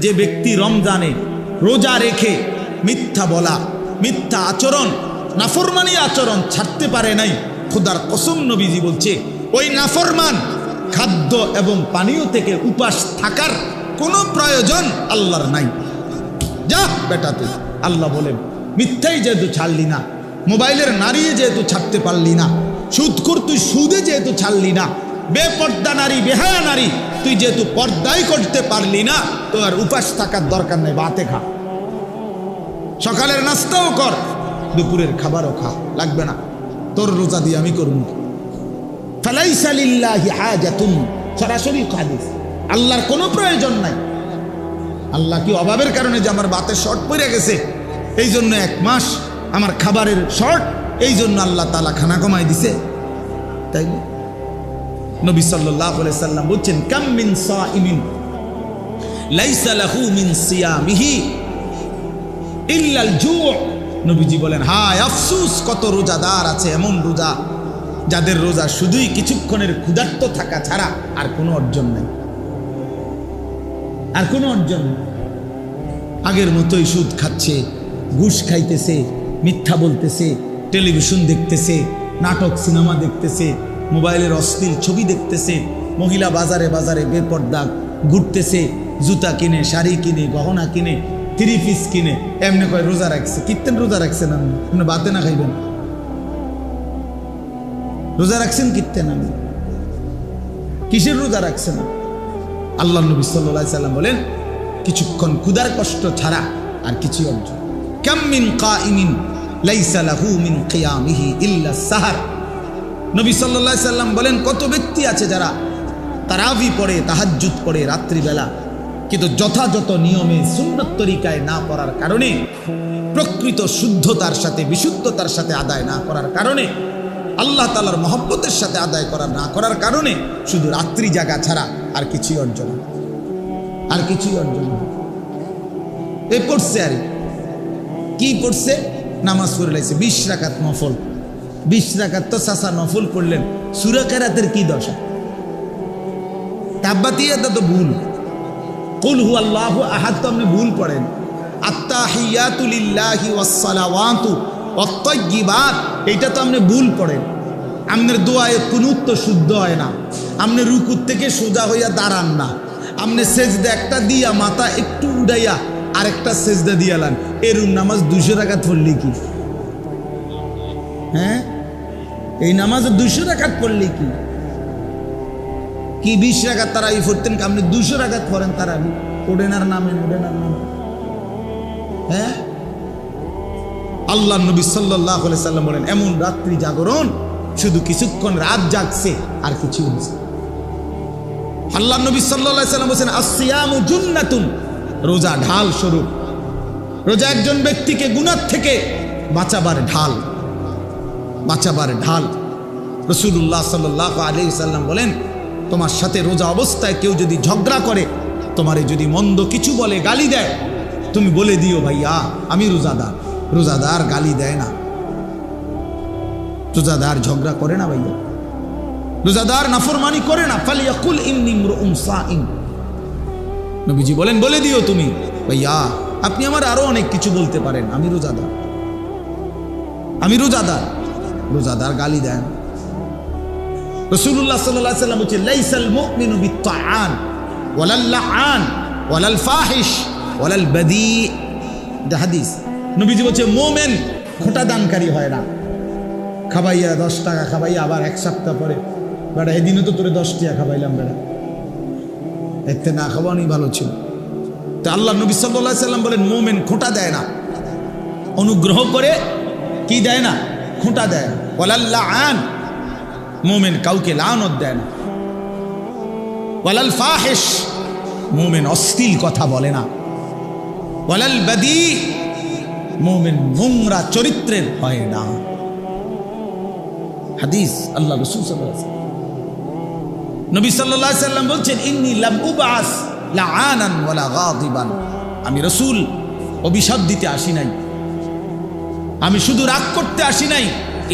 যে ব্যক্তি রমজানে রোজা রেখে মিথ্যা বলা, মিথ্যা আচরণ, নাফরমানি আচরণ ছাড়তে পারে নাই, খোদার কসম নবীজি বলছে ওই নাফরমান খাদ্য এবং পানীয় থেকে উপাস থাকার কোনো প্রয়োজন আল্লাহর নাই। যা বেটা তুই, আল্লাহ বলেন মিথ্যাই যেহেতু ছাড়লি না, মোবাইলের নারী যেহেতু ছাড়তে পারলি না, সুদখোর তুই সুদে যেহেতু ছাড়লি না, বেপর্দা নারী, বেহায়া নারী তুই যেহেতু পর্দাই করতে পারলি না, তো আর উপাস থাকার দরকার নেই, ভাতে খা, সকালের নাস্তাও কর, দুপুরের খাবারও খা, লাগবে না, তোর রোজা দিয়ে আমি করব। ফালাইসা লিল্লাহি হাজাতুন, সরাসরি হাদিস, আল্লাহর কোনো প্রয়োজন নাই। আল্লাহ কি অভাবের কারণে যে আমার ভাতের শর্ট পড়ে গেছে এই জন্য 1 মাস আমার খাবারের শর্ট, এই জন্য আল্লাহ তাআলা খানা কমাই দিছে? তাই না? নবী সাল্লাল্লাহু আলাইহি সাল্লাম বলছেন কাম মিন সাইমিন লাইসা লাহু মিন সিয়ামিহি ইল্লাল জু'। নবীজি বলেন হায় আফসোস, কত রোজাদার আছে এমন রোজা যাদের রোজা শুধুই কিছুক্ষণের ক্ষুধার্ত থাকা ছাড়া আর কোনো অর্জন নেই, আর কোনো অর্জন নেই। আগের মতোই সুদ খাচ্ছে, ঘুষ খাইতেছে, মিথ্যা বলতেছে, টেলিভিশন দেখতেছে, নাটক সিনেমা দেখতেছে, মোবাইলের অশ্লীল ছবি দেখতেছে, মহিলা বাজারে বাজারে বেপর্দা ঘুরতেছে, জুতা কিনে, শাড়ি কিনে, গহনা কিনে, 3 পিস কিনে, এমনি কয় রোজা রাখছে। কীর্তেন রোজা রাখছেন আপনি বাতে না খাইবেন? রোজা রাখছেন কীর্তেন, আমি কিসের রোজা রাখছেন? আল্লাহ নবী সাল্লাল্লাহু আলাইহি সাল্লাম বলেন কিছুক্ষণ ক্ষুধার কষ্ট ছাড়া আর কিছু অর্জন। কাম মিন কাইমিন লাইসা লাহু মিন কিয়ামিহি ইল্লা সাহার। নবী সাল্লাল্লাহু আলাইহি সাল্লাম বলেন কত ব্যক্তি আছে যারা তারাবি পড়ে, তাহাজ্জুদ পড়ে রাত্রিবেলা, কিন্তু যথাযথ নিয়মে সুন্নত তরিকায় না পড়ার কারণে, প্রকৃত শুদ্ধতার সাথে বিশুদ্ধতার সাথে আদায় না করার কারণে, আল্লাহ তাআলার মহব্বতের সাথে আদায় না করার কারণে শুধু রাত্রি জাগা ছাড়া আর কিছুই অর্জন, আর কিছুই অর্জন। এ পড়ছে আর কি পড়ছে? নামাজ পড়ে লাইছে 20 রাকাত নফল। 20 রাকাত তো চাচা নফল পড়লেন, সূরা কেরাতের কি দশা? তাব্বাতিয়াতা তো ভুল, কুল হুয়াল্লাহু আহাদ তো আপনি ভুল পড়েন, আত্তাহিয়াতু লিল্লাহি ওয়াস সালাওয়াতু ওয়াত তাইয়্যিবাত এইটা তো আপনি ভুল পড়েন। আপনার দোয়ায়ে কুনুত তো শুদ্ধ হয় না, আপনি রুকুর থেকে সোজা হইয়া দাঁড়ান না, আপনি সেজদা একটা দিয়া মাথা একটু উড়াইয়া আরেকটা সেজদা দিয়ালান, এরকম নামাজ 200 রাকাত পড়লি কি? হ্যাঁ, এই নামাজে 200 রাকাত পড়লি কি? 20 রাকাত তারাবি পড়তেন, আপনি 200 রাকাত পড়েন তারাবি, ওডেনার নামে ওডেনার নামে। হ্যাঁ, আল্লাহ নবী সাল্লাল্লাহু আলাইহি সাল্লাম বলেন এমন রাত্রি জাগরণ, শুধু কিছুক্ষণ রাত জাগছে আর কিছু হচ্ছে। আল্লাহ নবী সাল্লাল্লাহু আলাইহি সাল্লাম বলেন আসসিয়ামু জুন্নাতুন, রোজা ঢাল স্বরূপ। রোজা একজন ব্যক্তিকে গুনাহ থেকে বাঁচাবার ঢাল, বাঁচাবার ঢাল। রাসূলুল্লাহ সাল্লাল্লাহু আলাইহি সাল্লাম বলেন তোমার সাথে রোজা অবস্থায় কেউ যদি ঝগড়া করে, তোমারে যদি মন্দ কিছু বলে, গালি দেয়, তুমি বলে দিও ভাইয়া আমি রোজাদার। রোজাদার গালি দেয় না, রোজাদার ঝগড়া করে না ভাইয়া, রোজাদার নাফরমানি করে না। ফালিয়াকুল ইন্নী ইমরুউন সাইম, নবীজি বলেন বলে দিও তুমি ভাইয়া আপনি আমার আরো অনেক কিছু বলতে পারেন, আমি রোজাদার, আমি রোজাদার। রোজাদার গালি দেয় না। রাসূলুল্লাহ সাল্লাল্লাহু আলাইহি ওয়াসাল্লাম বলেন লাইসাল মুমিনু বিত্তাআন ওয়ালাল লাআন ওয়ালাল ফাহিশ ওয়ালাল বাদী। এটা হাদিস। নবীজি বলেন মুমিন খোঁটা দানকারী হয় না, খাবাইয়া 10 টাকা খাবাইয়া আবার 1 সপ্তাহ পরে বেটা এদিনও তো তোরে 10 টাকা খাবাইলাম বেটা, এতে না খাওয়ানোই ভালো ছিল। তো আল্লাহ নবী সাল্লাল্লাহু আলাইহি ওয়াসাল্লাম বলেন মুমিন খোঁটা দেয় না, অনুগ্রহ করে কি দেয় না? খোঁটা দেয় না। ওয়ালাল লাআন, মুমিন কাউকে লানত দেয় না। ওয়ালাল ফাহিশ, মুমিন অশ্লীল কথা বলে না। ওয়ালাল বাদী, মুমিন নোংরা চরিত্রের হয় না। হাদিস আল্লাহ রাসূল সাল্লাল্লাহু আলাইহি ওয়াসাল্লাম। নবী সাল্লাল্লাহু আলাইহি ওয়াসাল্লাম বলছেন ইন্নী লাম উবআস লাআনান ওয়ালা গাদিবান, আমি রাসূল অভিশাপ দিতে আসি নাই, আমি শুধু রাগ করতে আসি নাই।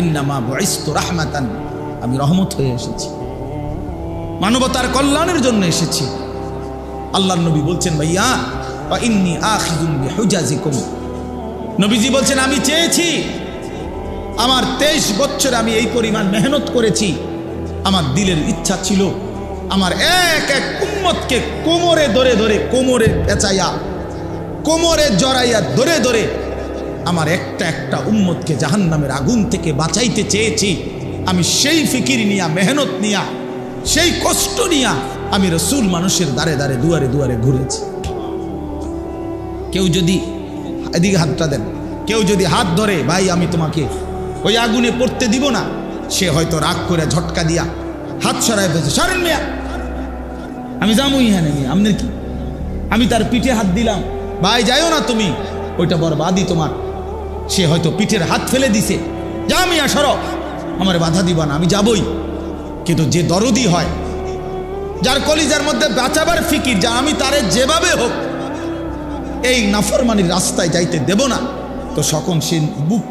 ইন্নামা বুইসতু রাহমাতান, আমি রহমত হয়ে এসেছি, মানবতার কল্যাণের জন্য এসেছি। আল্লাহর নবী বলছেন ভাইয়া ওয়া ইন্নী আখিযুন বিহুজাজিকুম। নবীজি বলছেন আমি চেয়েছি, আমার 23 বছর আমি এই পরিমাণ মেহনত করেছি, আমার দিলের ইচ্ছা ছিল আমার এক এক উম্মতকে কোমরে ধরে ধরে, কোমরে পেঁচাইয়া, কোমরে জড়াইয়া ধরে ধরে আমার একটা একটা উম্মতকে জাহান্নামের আগুন থেকে বাঁচাইতে চেয়েছি। আমি সেই ফিকির নিয়া, মেহনত নিয়া, সেই কষ্ট নিয়া আমি রসুল মানুষের দ্বারে দ্বারে, দুয়ারে দুয়ারে ঘুরেছি। কেউ যদি, এদিকে হাতটা দেন, কেউ যদি হাত ধরে ভাই আমি তোমাকে ওই আগুনে পড়তে দিব না, সে হয়তো রাগ করে ঝটকা দিয়া হাত সরাই ফেলছে, সরেন মিয়া, আমি যাবো ইহা নেই, আপনার কি? আমি তার পিঠে হাত দিলাম, ভাই যাইও না তুমি, ওইটা বরবাদি তোমার। সে হয়তো পিঠের হাত ফেলে দিছে, যা মিয়া সরো, আমার বাধা দিবা না, আমি যাবই। কিন্তু যে দরদি হয়, যার কলিজার মধ্যে বাঁচাবার ফিকির, যা আমি তারে যেভাবে হোক এই নাফরমানির রাস্তায় যাইতে দেব না, তো সকল সে বুক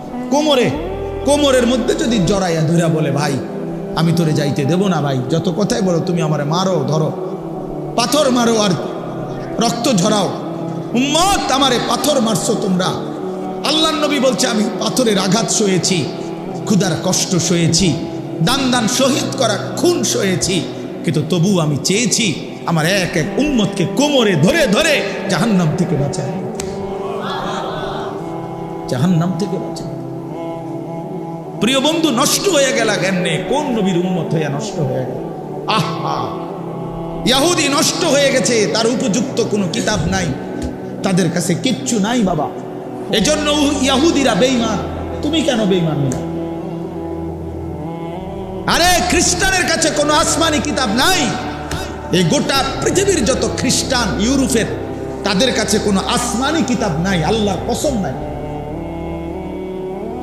কোমরের মধ্যে যদি জড়াইয়া ধরা বলে ভাই আমি তোরে যাইতে দেব না, ভাই যত কথাই বলো তুমি আমারে মারো, ধরো, পাথর মারো আর রক্ত ঝরাও, উম্মত আমারে পাথর মারছো তোমরা। আল্লাহর নবী বলছে আমি পাথরের আঘাত সয়েছি, ক্ষুধার কষ্ট সয়েছি, দান দান শহীদ করা খুন সয়েছি, কিন্তু তবু আমি চেয়েছি আমার এক এক উম্মতকে কোমরে ধরে ধরে জাহান্নাম থেকে বাঁচায়, জাহান্নাম থেকে বাঁচায়। প্রিয় বন্ধু, নষ্ট হয়ে গেল কেমনে? কোন নবীর উম্মত হইয়া নষ্ট হয়ে গেল? আহা, ইহুদি নষ্ট হয়ে গেছে, তার উপযুক্ত কোনো কিতাব নাই, তাদের কাছে কিচ্ছু নাই বাবা। এজন্য ইহুদিরা বেঈমান। তুমি কেন বেঈমান হলে? আরে খ্রিস্টানের কাছে কোনো আসমানি কিতাব নাই। এই গোটা পৃথিবীর যত খ্রিস্টান ইউরোপের, তাদের কাছে কোনো আসমানি কিতাব নাই, আল্লাহর কসম নাই।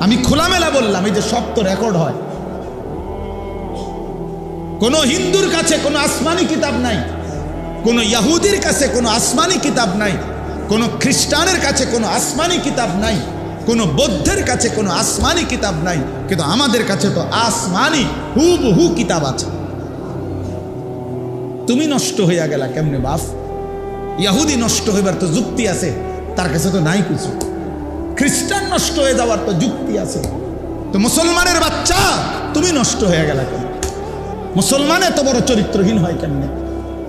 আমি খোলামেলা বললাম, এই যে সব তো রেকর্ড হয়। কোন হিন্দুর কাছে কোনো আসমানি কিতাব নাই, কোন ইহুদির কাছে কোনো আসমানি কিতাব নাই, কোন খ্রিস্টানের কাছে কোনো আসমানি কিতাব নাই, কোন বৌদ্ধের কাছে কোনো আসমানি কিতাব নাই, কিন্তু আমাদের কাছে তো আসমানি হুবহু কিতাব আছে। তুমি নষ্ট হইয়া গেলা কেমনে বাপ? ইহুদি নষ্ট হইবার তো যুক্তি আছে, তার কাছে তো নাই কিছু। খ্রিস্টান নষ্ট হয়ে যাওয়ার তো যুক্তি আছে, তো মুসলমানের বাচ্চা তুমি নষ্ট হয়ে গেলা কেন? মুসলমান এত বড় চরিত্রহীন হয় কেমনে?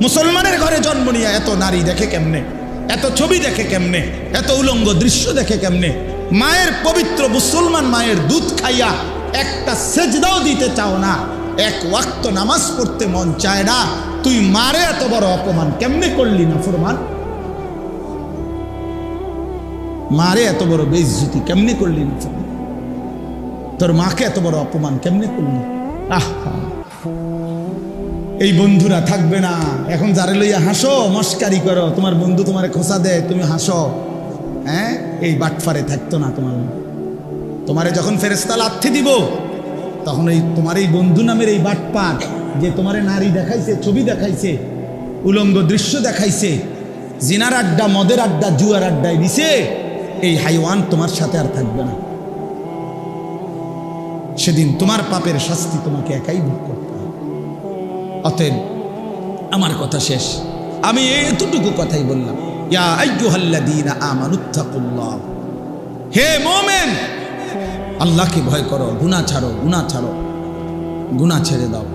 মুসলমানের ঘরে জন্ম নিয়ে এত নারী দেখে কেমনে? এত ছবি দেখে কেমনে? এত উলঙ্গ দৃশ্য দেখে কেমনে? মায়ের পবিত্র মুসলমান মায়ের দুধ খাইয়া একটা সেজদাও দিতে চাও না, এক ওয়াক্ত নামাজ পড়তে মন চায় না, তুই মারে এত বড় অপমান কেমনে করলি না ফরমান? মারে এত বড় বেইজ্জতি কেমনে করলি না? তোর মাকে এত বড় অপমান কেমনে করলি? আহা, এই বন্ধুরা থাকবে না। এখন যারে লইয়া হাসো, মস্কারি করো, তোমার বন্ধু তোমারে খোঁচা দেয়, তুমি হাসো, হ্যাঁ, এই বাটফারে থাকতো না। তোমারে যখন ফেরেশতা লাথি দিব, তখন এই তোমার এই বন্ধু নামের এই বাটপার, যে তোমারে নারী দেখাইছে, ছবি দেখাইছে, উলঙ্গ দৃশ্য দেখাইছে, জিনার আড্ডা, মদের আড্ডা, জুয়ার আড্ডায় দিছে, এই হাইওয়ান তোমার সাথে আর থাকবে না। সেদিন তোমার পাপের শাস্তি তোমাকে একাই ভোগ করতে হবে। অতএব আমার কথা শেষ, আমি এতটুকু কথাই বললাম, ইয়া আইয়ুহাল্লাযীনা আমানুত্তাকুল্লাহ, হে মুমিন, আল্লাহকে ভয় করো, গুনাহ ছাড়ো, গুনাহ ছাড়ো, গুনাহ ছেড়ে দাও।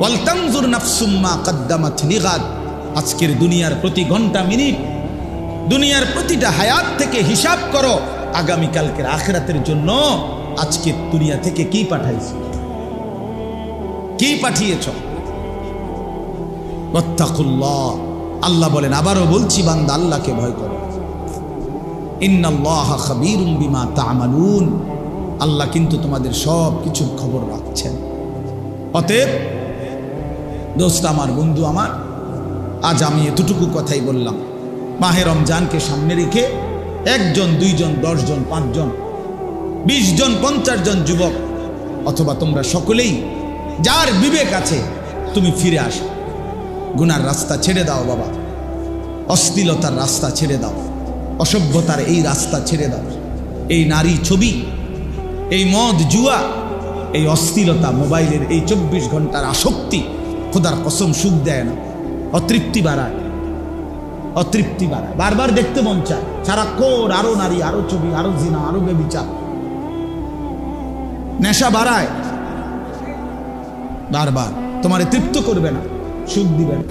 ওয়াল তানজুর নাফসুম মা কদ্দামাত লিগাদ, আজকের দুনিয়ার প্রতি ঘন্টা মিনিট, দুনিয়ার প্রতিটা হায়াত থেকে হিসাব করো আগামীকালকের আখিরাতের জন্য আজকে দুনিয়া থেকে কি পাঠাইছো, কি পাঠিয়েছ। ওয়াত্তাকুল্লাহ, আল্লাহ বলেন, আবারও বলছি বান্দা আল্লাহকে ভয় করো। ইন্নাল্লাহা খাবীরুম বিমা তা'মালুন, আল্লাহ কিন্তু তোমাদের সব কিছুর খবর রাখছেন। অতএব দোস্ত আমার, বন্ধু আমার, আজ আমি এতটুকু কথাই বললাম। মাহে রমজানকে সামনে রেখে 1 জন, 2 জন, 10 জন, 5 জন, 20 জন, 50 জন যুবক, অথবা তোমরা সকলেই যার বিবেক আছে, তুমি ফিরে আসো, গুনার রাস্তা ছেড়ে দাও বাবা, অশ্লীলতার রাস্তা ছেড়ে দাও, অসভ্যতার এই রাস্তা ছেড়ে দাও। এই নারী ছবি, এই মদ জুয়া, এই অশ্লীলতা, মোবাইলের এই 24 ঘন্টার আসক্তি খোদার কসম সুখ দেয় না, অতৃপ্তি বাড়ায়। অতৃপ্তি বাড়ায়, বারবার দেখতে মন চায়, সারাক্ষণ আরো নারী, আরো ছবি, আরো জিনা, আরো বেবিচার, নেশা বাড়ায়, বারবার তোমারে তৃপ্ত করবে না, সুখ দিবে না।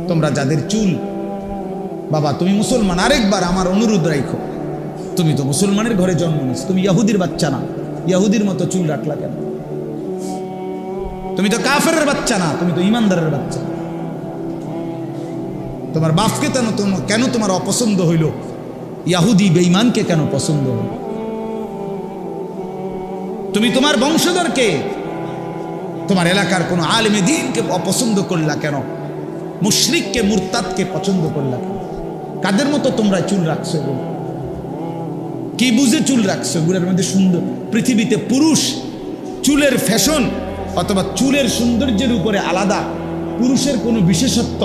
তোমরা যাদের চুল, বাবা তুমি মুসলমান, আরেকবার আমার অনুরোধ রাখো, তুমি তো মুসলমানের ঘরে জন্ম নিস, তুমি ইহুদির বাচ্চা না, ইহুদির মতো চুল রাখলা কেন? তুমি তো কাফেরের বাচ্চা না, তুমি তো ইমানদারের বাচ্চা। তোমার বাপকে কেন তোমার অপছন্দ হইল? ইহুদি বেঈমানকে কেন পছন্দ হইল? তুমি তোমার বংশধরকে, তোমার এলাকার কোন আলেমে দ্বীনকে অপছন্দ করলা কেন? মুশরিককে, মুরতাদকে পছন্দ করলা কেন? কাদের মতো তোমরা চুল রাখছো? কি বুঝে চুল রাখছো? গুড়ের মধ্যে সুন্দর, পৃথিবীতে পুরুষ চুলের ফ্যাশন অথবা চুলের সৌন্দর্যের উপরে আলাদা পুরুষের কোনো বিশেষত্ব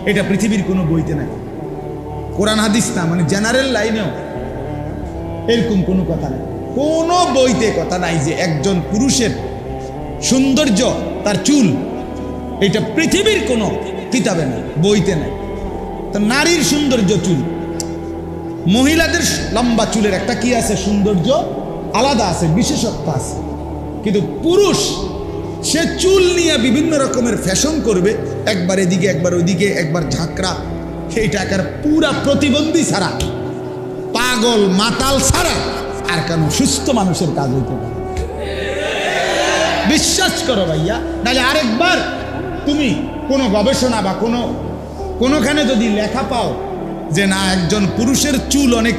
এটা পৃথিবীর কোনো বইতে নাই, কোরআন হাদিস না, মানে জেনারেল লাইনেও এরকম কোনো কথা নাই, কোনো বইতে কথা নাই যে একজন পুরুষের সৌন্দর্য তার চুল, এটা পৃথিবীর কোনো কিতাবে নাই, বইতে নাই। তো নারীর সৌন্দর্য চুল, মহিলাদের লম্বা চুলের একটা কি আছে, সৌন্দর্য আলাদা আছে, বিশেষত্ব আছে। কিন্তু পুরুষ সে চুল নিয়ে বিভিন্ন রকমের ফ্যাশন করবে, একবার এদিকে একবার ওইদিকে, একবার ঝাঁকড়া, সেই টাকার পুরা প্রতিবন্ধী ছাড়া, পাগল মাতাল ছাড়া আর কেন সুস্থ মানুষের কাজ হইতে পারে? বিশ্বাস করো ভাইয়া, নাহলে আরেকবার তুমি কোনো গবেষণা বা কোনোখানে যদি লেখা পাও যে না একজন পুরুষের চুল অনেক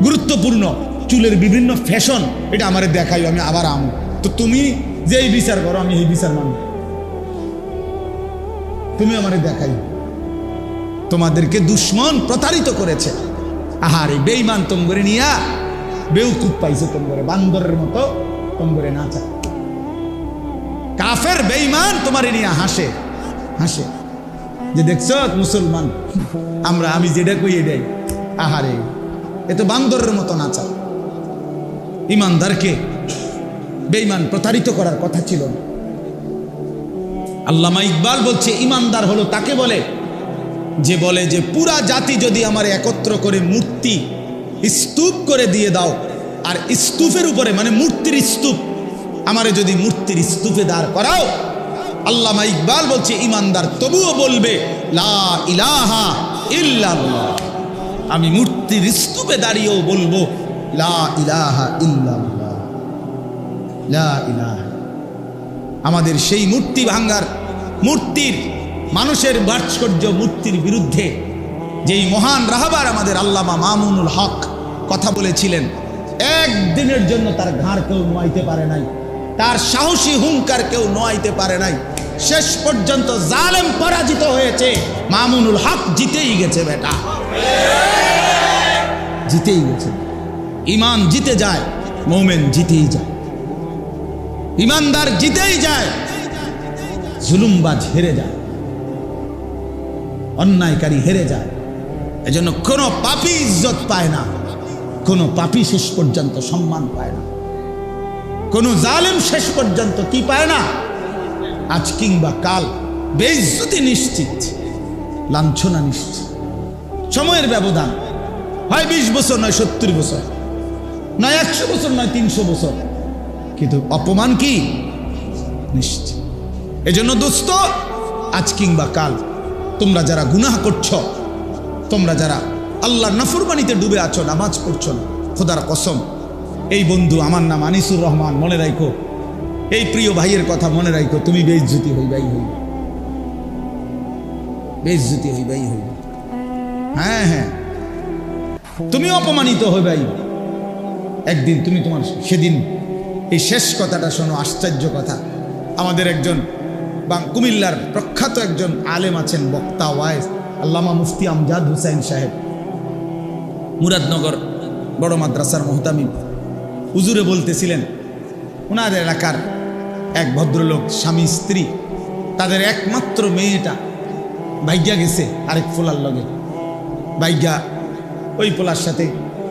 গুরুত্বপূর্ণ, চুলের বিভিন্ন ফ্যাশন, এটা আমারে দেখাই, আমি আবার আমু, তো তুমি যে এই বিচার করো আমি এই বিচার মানব, তুমি আমারে দেখাই। তোমাদেরকে দুশ্মন প্রতারিত করেছে, আহারে বেঈমান তোমরে নিয়া বেউকুফ পাইছে, তোমরে বান্দরের মতো তোমরে নাচা, কাফের বেঈমান তোমারে নিয়ে হাসে হাসে, যে দেখছো মুসলমান আমরা, আমি যেটা কই এটাই, আহারে এ তো বান্দরের মতো নাচা। ইমানদারকে বেঈমান প্রতারিত করার কথা ছিল না। আল্লামা ইকবাল বলছে ইমানদার হলো তাকে বলে যে বলে যে পুরা জাতি যদি আমার একত্র করে মূর্তি স্তূপ করে দিয়ে দাও, আর স্তূপের উপরে মানে মূর্তির স্তূপ, আমারে যদি মূর্তির স্তূপে দাঁড় করাও, আল্লামা ইকবাল বলছে ইমানদার তবুও বলবে লা ইলাহা ইল্লাল্লাহ, আমি মূর্তির স্তূপে দাঁড়িয়েও বলবো লা ইলাহা ইল্লাল্লাহ, লা ইলাহা। আমাদের সেই মূর্তি ভাঙ্গার, মূর্তির, মানুষের ভাস্কর্য মূর্তির বিরুদ্ধে যেই মহান রাহবার আমাদের আল্লামা মামুনুল হক কথা বলেছিলেন, একদিনের জন্য তার ঘাড় কেউ নোয়াইতে পারে নাই, তার সাহসী হুঙ্কার কেউ নোয়াইতে পারে নাই, শেষ পর্যন্ত জালেম পরাজিত হয়েছে, মামুনুল হক জিতেই গেছে, বেটা জিতেই গেছে। ইমান জিতে যায়, মুমিন জিতেই যায়, ইমানদার জিতেই যায়, জুলুমবাজ হেরে যায়, অন্যায়কারী হেরে যায়। এজন্য কোনো পাপী ইজ্জত পায় না, কোনো পাপী শেষ পর্যন্ত সম্মান পায় না, কোনো জালেম শেষ পর্যন্ত কি পায় না, আজ কিংবা কাল বেইজ্জতি নিশ্চিত, লাঞ্ছনা নিশ্চিত। সময়ের ব্যবধান, হয় 20 বছর, নয় 70 বছর, নয় 100 বছর, নয় 300 বছর, কিন্তু অপমান কি নিশ্চিত। এজন্য দোস্ত, আজ কিংবা কাল তোমরা যারা গুনাহ করছো, তোমরা যারা আল্লাহর নাফরমানিতে ডুবে আছো, নামাজ পড়ছো না, খোদার কসম, এই বন্ধু আমার নাম আনিসুর রহমান, মনে রাখো, এই প্রিয় ভাইয়ের কথা মনে রাখো, তুমি বেইজ্জতি হইবাই হইবে, বেইজ্জতি হইবাই হইবে। হ্যাঁ হ্যাঁ, তুমি অপমানিত হইবাই একদিন। তুমি তোমার সেদিন এই শেষ কথাটা শোনো, আশ্চর্য কথা। আমাদের একজন কুমিল্লার প্রখ্যাত একজন আলেম আছেন, বক্তা, ওয়াইজ, আল্লামা মুফতি আমজাদ হুসাইন সাহেব, মুরাদনগর বড় মাদ্রাসার মুহতামিম, হুজুরে বলতেছিলেন ওনার এলাকার এক ভদ্রলোক, স্বামী স্ত্রী, তাদের একমাত্র মেয়েটা ভাইগা গেছে আরেক পোলার লগে, ভাইগা ওই পোলার সাথে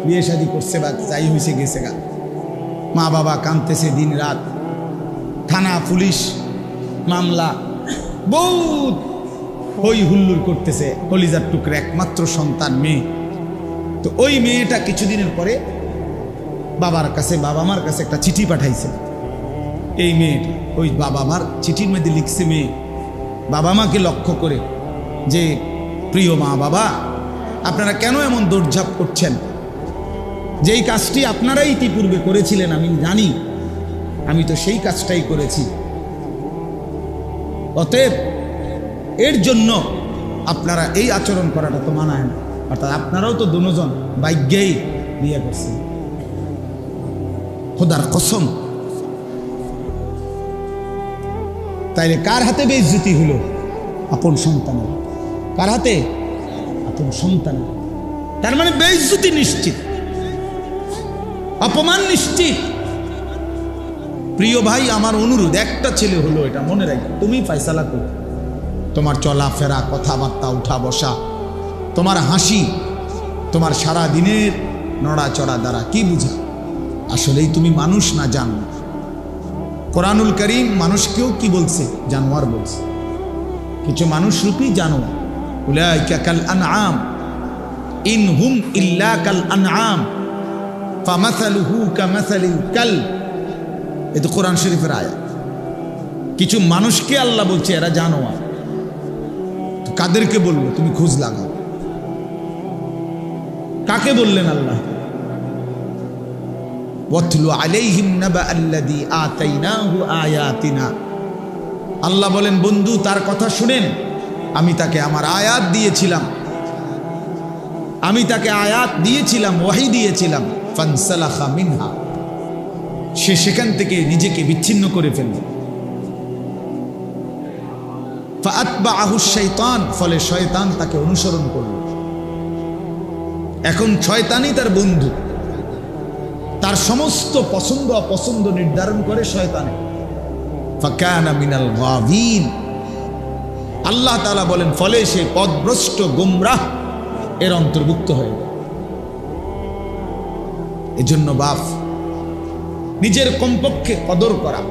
বিয়ে শাদী করছে বা যাই হয়েছে গেছে গা, মা বাবা কাঁদতেছে দিন রাত, থানা পুলিশ মামলা, বহুত হই হুল্লুর করতেছে, কলিজার টুকরা একমাত্র সন্তান মেয়ে। তো ওই মেয়েটা কিছুদিনের পরে বাবা মার কাছে একটা চিঠি পাঠাইছে। এই মেয়েটা ওই বাবা মার চিঠির মধ্যে লিখছে মেয়ে বাবা মাকে লক্ষ্য করে যে, প্রিয় মা বাবা, আপনারা কেন এমন দৌড়ঝাঁপ করছেন? যেই কাজটি আপনারাই ইতিপূর্বে করেছিলেন আমি জানি, আমি তো সেই কাজটাই করেছি। অতএব এর জন্য আপনারা এই আচরণ করাটা তো মানায় না। অর্থাৎ আপনারাও তো দুজন ভাগ্যেই বিয়ে করছেন। খোদার কসম, তাইলে কার হাতে বেইজ্জতি হলো? আপন সন্তানের। কার হাতে? আপন সন্তানের। তার মানে বেইজ্জতি নিশ্চিত, অপমান নিশ্চিত। প্রিয় ভাই, আমার অনুরোধ, একটা ছেলে হলো, এটা মনে রাখো, তুমি ফয়সালা করো। তোমার চলাফেরা, কথাবার্তা, উঠা বসা, তোমার হাসি, তোমার সারা দিনের নড়াচড়া দ্বারা কি বুঝা আসলেই তুমি মানুষ না জানো? কোরআনুল কারীম মানুষকেও কি বলছে? জানোয়ার বলছে। কিছু মানুষ রূপী জানোয়ার। উলাইকা কাল আনআম ইন হুম ইল্লা কাল আনআম ফামাসালুহু কামাসালিল কালব। এই তো কোরআন শরীফের আয়াত। কিছু মানুষকে আল্লাহ বলছে এরা জানোয়ার। তো কাদেরকে বললো? তুমি খোঁজ লাগাও। কাকে বললেন আল্লাহ? ওয়াতলু আলাইহিম নাবা আল্লাযী আতাইনাহু আয়াতিনা। আল্লাহ বলেন, বন্ধু তার কথা শুনেন, আমি তাকে আমার আয়াত দিয়েছিলাম, আমি তাকে আয়াত দিয়েছিলাম, ওয়াহি দিয়েছিলাম। ফানসালাখা মিনহা, সে সেখান থেকে নিজেকে বিচ্ছিন্ন করে ফেলল। ফাআতবাআহু শাইতান, ফলে শয়তান তাকে অনুসরণ করল। এখন শয়তানই তার বন্ধু, তার সমস্ত পছন্দ অপছন্দ নির্ধারণ করে শয়তানে। ফাকানা মিনাল গাবিন, আল্লাহ তাআলা বলেন, ফলে সে পথভ্রষ্ট গোমরাহ এর অন্তর্ভুক্ত হয়ে গেল। এজন্য বাপ, নিজের কমপক্ষে কদর করা,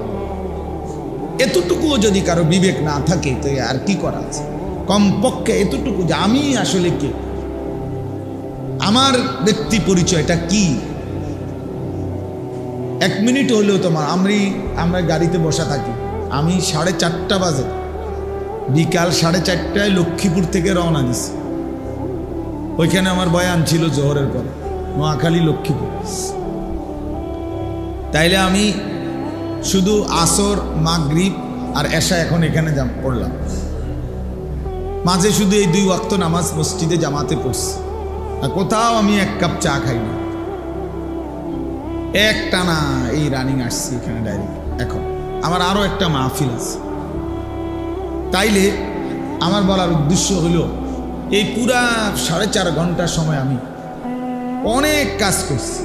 এতটুকুও যদি কারো বিবেক না থাকে তো আর কি করা আছে? কমপক্ষে এতটুকু যে আমি আসলে কে, আমার ব্যক্তি পরিচয়টা কি। এক মিনিট হলেও তোমার, আমরা গাড়িতে বসা থাকি, আমি 4:30 বাজে, বিকাল 4:30টায় লক্ষ্মীপুর থেকে রওনা দিছি। ওইখানে আমার বয়ান ছিল জোহরের পরে, নোয়াখালী লক্ষ্মীপুর। তাইলে আমি শুধু আসর, মাগরিব আর এশা এখন এখানে পড়লাম। মাঝে শুধু এই 2 ওয়াক্ত নামাজ মসজিদে জামাতে পড়ছি। আর কোথাও আমি 1 কাপ চা খাই না, একটানা এই রানিং আসছি এখানে ডাইরেক্ট। এখন আমার আরো একটা মাহফিল আছে। তাইলে আমার বলার উদ্দেশ্য হলো, এই পুরা 4.5 ঘন্টার সময় আমি অনেক কাজ করছি,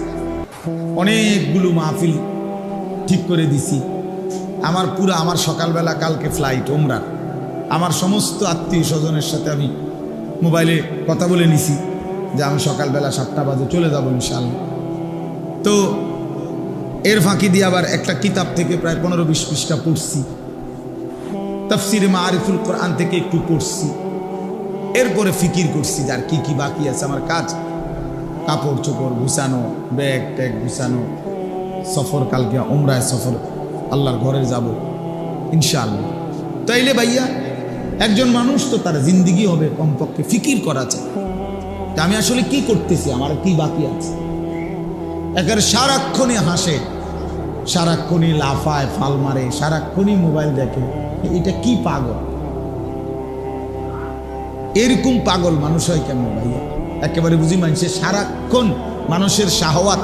অনেকগুলো মাহফিল ঠিক করে দিছি। আমার সকালবেলা কালকে ফ্লাইট ওমরার, আমার সমস্ত আত্মীয় স্বজনের সাথে আমি মোবাইলে কথা বলে নিছি যে আমি সকালবেলা 7টা বাজে চলে যাব ইনশাআল্লাহ। তো এর ফাঁকি দিয়ে আবার একটা কিতাব থেকে প্রায় 15-20 পৃষ্ঠা পড়ছি, তাফসিরে মাআরিফুল কোরআন থেকে একটু পড়ছি। এরপরে ফিকির করছি যে আর কি কি বাকি আছে আমার কাজ, কাপড় চোপড় গুছানো, ব্যাগ ট্যাগ গুছানো, সফর, কালকে ওমরায় সফর, আল্লাহর ঘরে যাব ইনশাআল্লাহ। তাইলে ভাইয়া, একজন মানুষ তো তার জিন্দিগি হবে কমপক্ষে ফিকির করা চাই যে আমি আসলে কি করতেছি, আমার কি বাকি আছে। একেবারে সারাক্ষণই হাসে, সারাক্ষণই লাফায়, ফাল মারে, সারাক্ষণই মোবাইল দেখে, এটা কি পাগল? এরকম পাগল মানুষ হয় কেমন ভাইয়া? একেবারে বুঝি মানুষের সারাক্ষণ মানুষের শাহওয়াত,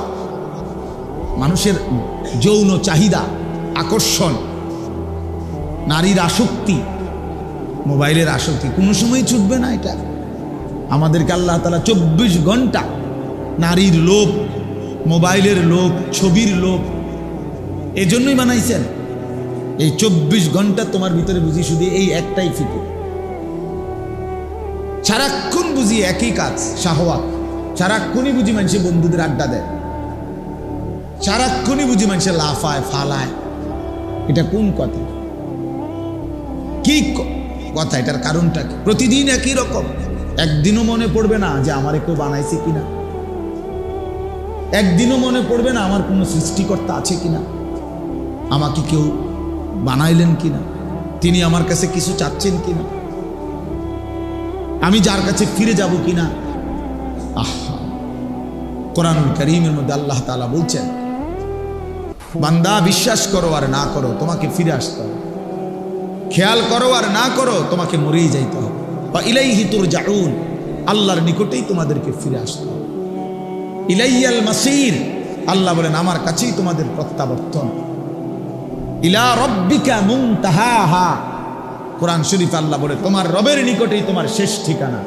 মানুষের যৌন চাহিদা, আকর্ষণ, নারীর আসক্তি, মোবাইলের আসক্তি কোনো সময় ছুটবে না। এটা আমাদেরকে আল্লাহ তাআলা 24 ঘন্টা নারীর লোভ, মোবাইলের লোভ, ছবির লোভ এজন্যই বানাইছেন। এই 24 ঘন্টা তোমার ভিতরে বুঝি শুধু এই একটাই ফিকির, সারাক্ষণ বুঝি একই কাজ, শাহওয়াত। সারাক্ষণই বুঝি মানুষে বন্ধুদের আড্ডা দেয়, সারাক্ষণই বুঝি মানুষে লাফায় ফালায়। এটা কোন কথা? কি কথা, এটার কারণটা কি? প্রতিদিন একই রকম, একদিনও মনে পড়বে না যে আমার কেউ বানাইছে কিনা, একদিনও মনে পড়বে না আমার কোনো সৃষ্টিকর্তা আছে কিনা, আমাকে কেউ বানাইলেন কিনা, তিনি আমার কাছে কিছু চাচ্ছেন কিনা, আমি যার কাছে ফিরে যাব কিনা। আহা, কোরআনুল কারীমের মধ্যে আল্লাহ তাআলা বলছেন, বান্দা বিশ্বাস করো আর না করো তোমাকে ফিরে আসতে হবে, খেয়াল করো আর না করো তোমাকে মরেই যাইতে হবে। বা ইলাইহি তুরজাউন, আল্লাহর নিকটেই তোমাদেরকে ফিরে আসতে হবে। ইলাইয়াল মাসির, আল্লাহ বলেন আমার কাছেই তোমাদের প্রত্যাবর্তন। ইলা রাব্বিকা মুনতাহাহা, কোরআন শরীফে আল্লাহ বলে তোমার রবের নিকটেই তোমার শেষ ঠিকানা।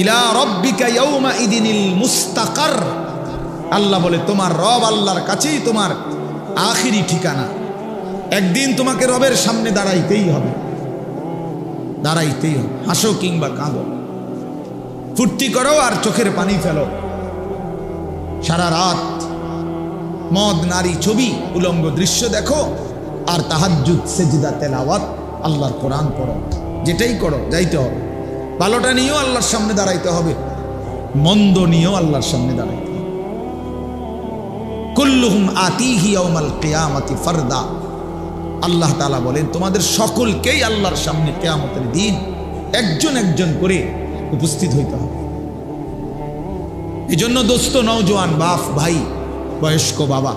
ইলা রাব্বিকা ইয়াউমা ইদিনিল মুস্তাকার, আল্লাহ বলে তোমার রব আল্লাহর কাছেই তোমার আখিরি ঠিকানা। একদিন তোমাকে রবের সামনে দাঁড়াইতেই হবে, দাঁড়াইতেই হবে। হাসো কিংবা কাঁদো, ফুর্তি করো আর চোখের পানি ফেলো, সারা রাত মদ নারী ছবি উলঙ্গ দৃশ্য দেখো, আর তাহাজ্জুদ সেজদা তেলাওয়াত আল্লাহর কোরআন পড়ো, যেটাই করো যাইতে হবে। ভালোটা নিয়েও আল্লাহর সামনে দাঁড়াইতে হবে, মন্দ নিয়েও আল্লাহর সামনে দাঁড়াইতে হবে। কুল্লুহুম আতিহি ইয়াউমাল কিয়ামাতি ফারদা, আল্লাহ তাআলা বলেন তোমাদের সকলকেই আল্লাহর সামনে কিয়ামতের দিন একজন একজন করে উপস্থিত হইতে হবে। এজন্য দোস্ত, নওজোয়ান, বাপ, ভাই, বয়স্ক, বাবা,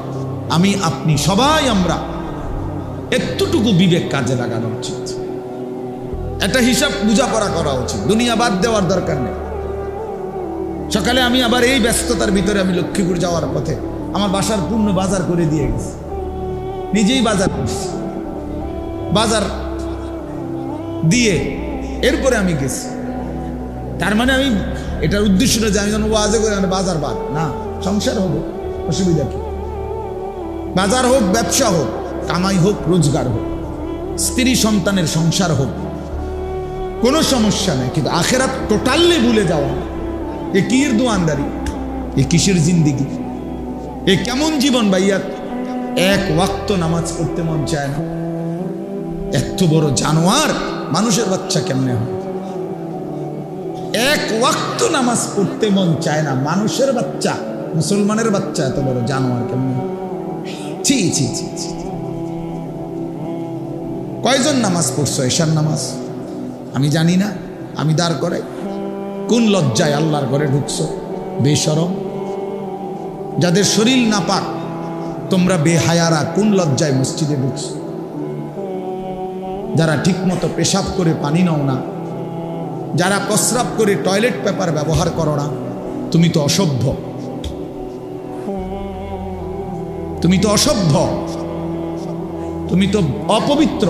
আমি, আপনি সবাই আমরা এতটুকু বিবেক কাজে লাগানো উচিত, একটা হিসাব বোঝাপড়া করা উচিত। দুনিয়া বাদ দেওয়ার দরকার নেই। সকালে আমি আবার এই ব্যস্ততার ভিতরে আমি লক্ষ্মীপুর যাওয়ার পথে আমার বাসার পূর্ণ বাজার করে দিয়ে গেছি, নিজেই বাজার করছি, বাজার দিয়ে এরপরে আমি গেছি। তার মানে আমি এটার উদ্দেশ্য না যে আমি যেন ওয়াজে করে বাজার বাদ না, সংসার হবে, অসুবিধা কি? বাজার হোক, ব্যবসা হোক, কামাই হোক, রোজগার হোক, স্ত্রী সন্তানের সংসার হোক, কোনো সমস্যা নেই। কিন্তু আখেরাত টোটালি ভুলে যাওয়া, এ কির দোয়ানদারি, এ কিসের জিন্দিগি, এ কেমন জীবন ভাইয়া? এক ওয়াক্ত নামাজ পড়তে মন চায় না। এত বড় জানোয়ার মানুষের বাচ্চা কেমনে হয়? এক ওয়াক্ত নামাজ পড়তে মন চায় না, মানুষের বাচ্চা, মুসলমানের বাচ্চা এত বড় জানোয়ার কেমনে হয়? ছি ছি ছি ছি। কয়জন নামাজ পড়ছো এশার নামাজ? আমি জানি না, আমি দাঁড় করে কোন লজ্জায় আল্লাহর ঘরে ঢুকছো? বেশরম, যাদের শরীর নাপাক, তোমরা বেহায়ারা কোন লজ্জায় মসজিদে ঢুকছো? যারা ঠিক মতো পেশাব করে পানি নাও না, যারা প্রস্রাব করে টয়লেট পেপার ব্যবহার করো না, তুমি তো অসভ্য, তুমি তো অসভ্য, তুমি তো অপবিত্র,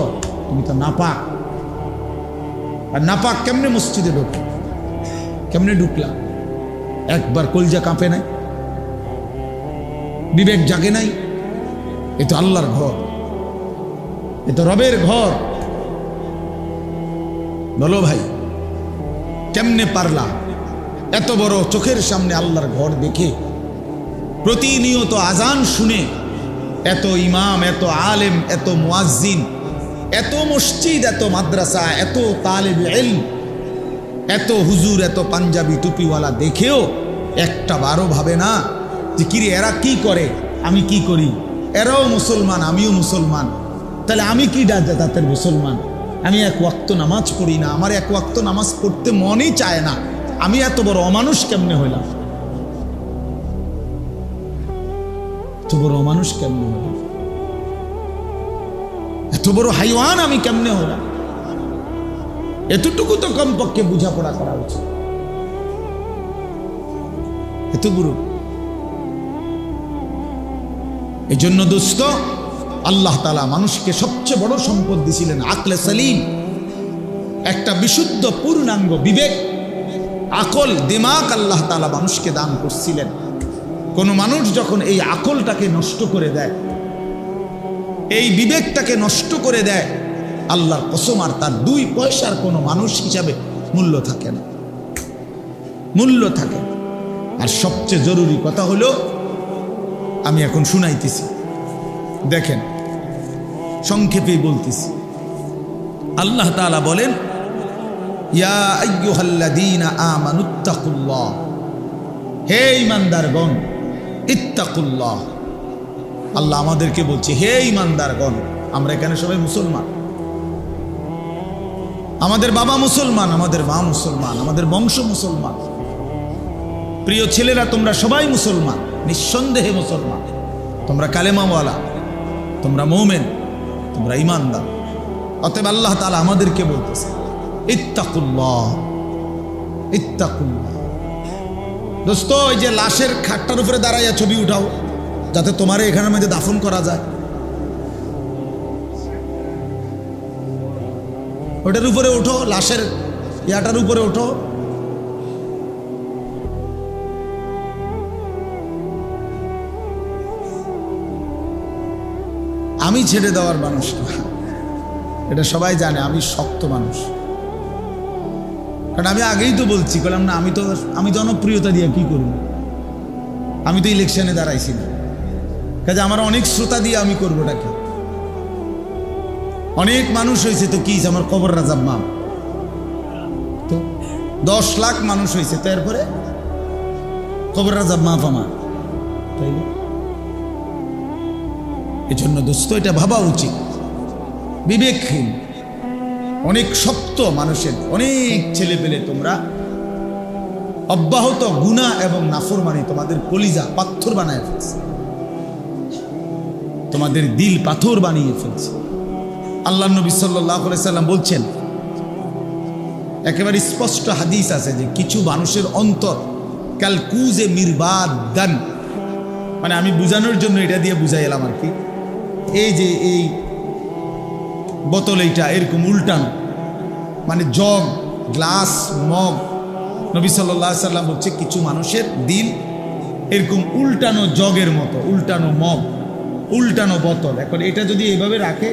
তুমি তো নাপাক। আর নাপাক কেমনে মসজিদে ঢুকলো? কেমনে ঢুকলা? একবার কলজা কাঁপে নাই? বিবেক জাগে নাই? এ তো আল্লাহর ঘর, এ তো রবের ঘর। বলো ভাই, কেমনে পারলা এত বড় চোখের সামনে আল্লাহর ঘর দেখে, প্রতিনিয়ত আজান শুনে, এত ইমাম, এত আলেম, এত মুয়াজ্জিন, এত মসজিদ, এত মাদ্রাসা, এত তালিব ইলম, এত হুজুর, এত পাঞ্জাবি টুপিওয়ালা দেখেও একটা বারও ভাবে না যে কিরে এরা কি করে, আমি কি করি? এরাও মুসলমান, আমিও মুসলমান, তাহলে আমি কি জাতের মুসলমান? আমি এক ওয়াক্ত নামাজ পড়ি না, আমার এক ওয়াক্ত নামাজ পড়তে মনই চায় না, আমি এত বড় অমানুষ কেমনে হইলাম? এত বড় অমানুষ কেমনে হইলাম? এত বড় হাইওয়ান আমি কেমনে হলাম? এতটুকু তো কমপক্ষে বোঝাপড়া করা উচিত। এত বড়, এই জন্য দোস্ত, আল্লাহ তাআলা মানুষকে সবচেয়ে বড় সম্পদ দিয়েছিলেন আকলে সালিম, একটা বিশুদ্ধ পূর্ণাঙ্গ বিবেক, আকল, দিমাগ আল্লাহ তাআলা মানুষকে দান করছিলেন। কোন মানুষ যখন এই আকলটাকে নষ্ট করে দেয়, এই বিবেকটাকে নষ্ট করে দেয়, আল্লাহর কসম আর তার 2 পয়সার কোনো মানুষ হিসাবে মূল্য থাকে না, মূল্য থাকে। আর সবচেয়ে জরুরি কথা হলো, আমি এখন শুনাইতেছি, দেখেন সংক্ষেপেই বলতেছি, আল্লাহ তাআলা বলেন, ইয়া আইয়ুহাল্লাযীনা আমানুত্তাকুল্লাহ, হে ঈমানদারগণ, ইত্তাকুল্লাহ। আল্লাহ আমাদেরকে বলছে, হে ঈমানদারগণ। আমরা এখানে সবাই মুসলমান, আমাদের বাবা মুসলমান, আমাদের মা মুসলমান, আমাদের বংশ মুসলমান। প্রিয় ছেলেরা, তোমরা সবাই মুসলমান, নিঃসন্দেহে মুসলমান। তোমরা কালেমাওয়ালা, তোমরা মুমিন, তোমরা ঈমানদার। অতএব আল্লাহ তাআলা আমাদেরকে বলতেছে, ইত্তাকুল্লাহ, ইত্তাকুল্লাহ। দোস্ত, ওই যে লাশের খাটটার উপরে দাঁড়াইয়া ছবি উঠাও, যাতে তোমার এখানের মধ্যে দাফন করা যায়। ওটার উপরে ওঠো, লাশের ইয়াটার উপরে ওঠো। আমি ছেড়ে দেওয়ার মানুষ না, এটা সবাই জানে। আমি শক্ত মানুষ, কারণ আমি আগেই তো বলছি, বললাম না আমি জনপ্রিয়তা দিয়ে কি করব? আমি তো ইলেকশনে দাঁড়াইছি না, কাজে আমার অনেক শ্রোতা দিয়ে আমি করবোটা কি? অনেক মানুষ হয়েছে তো কি, আমার কবর রাজাব মাম তো 10 লাখ মানুষ হয়েছে, তো এরপরে কবর রাজাব মাফ আমার, তাই না? এজন্য দোস্ত, এটা ভাবা উচিত। বিবেকহীন অনেক শক্ত মানুষের অনেক ছেলে পেলে তোমরা অব্যাহত গুনাহ এবং নাফরমানি তোমাদের কলিজা পাথর বানায় ফেলছে, তোমাদের দিল পাথর বানিয়ে ফেলছে। আল্লাহ নবী সাল্লাল্লাহু আলাইহি সাল্লাম বলছেন, একেবারে স্পষ্ট হাদিস আছে যে কিছু মানুষের অন্তর কালকুজে মিরবাদান, মানে আমি বুঝানোর জন্য এটা দিয়ে বুঝাই এলাম আর কি। এই যে এই বোতল, এইটা এরকম উল্টানো, মানে জগ, গ্লাস, মগ। নবী সাল্লাল্লাহু আলাইহি সাল্লাম বলছে কিছু মানুষের দিল এরকম উল্টানো জগের মতো, উল্টানো মগ, উল্টানো বোতল। এখন এটা যদি এইভাবে রাখে,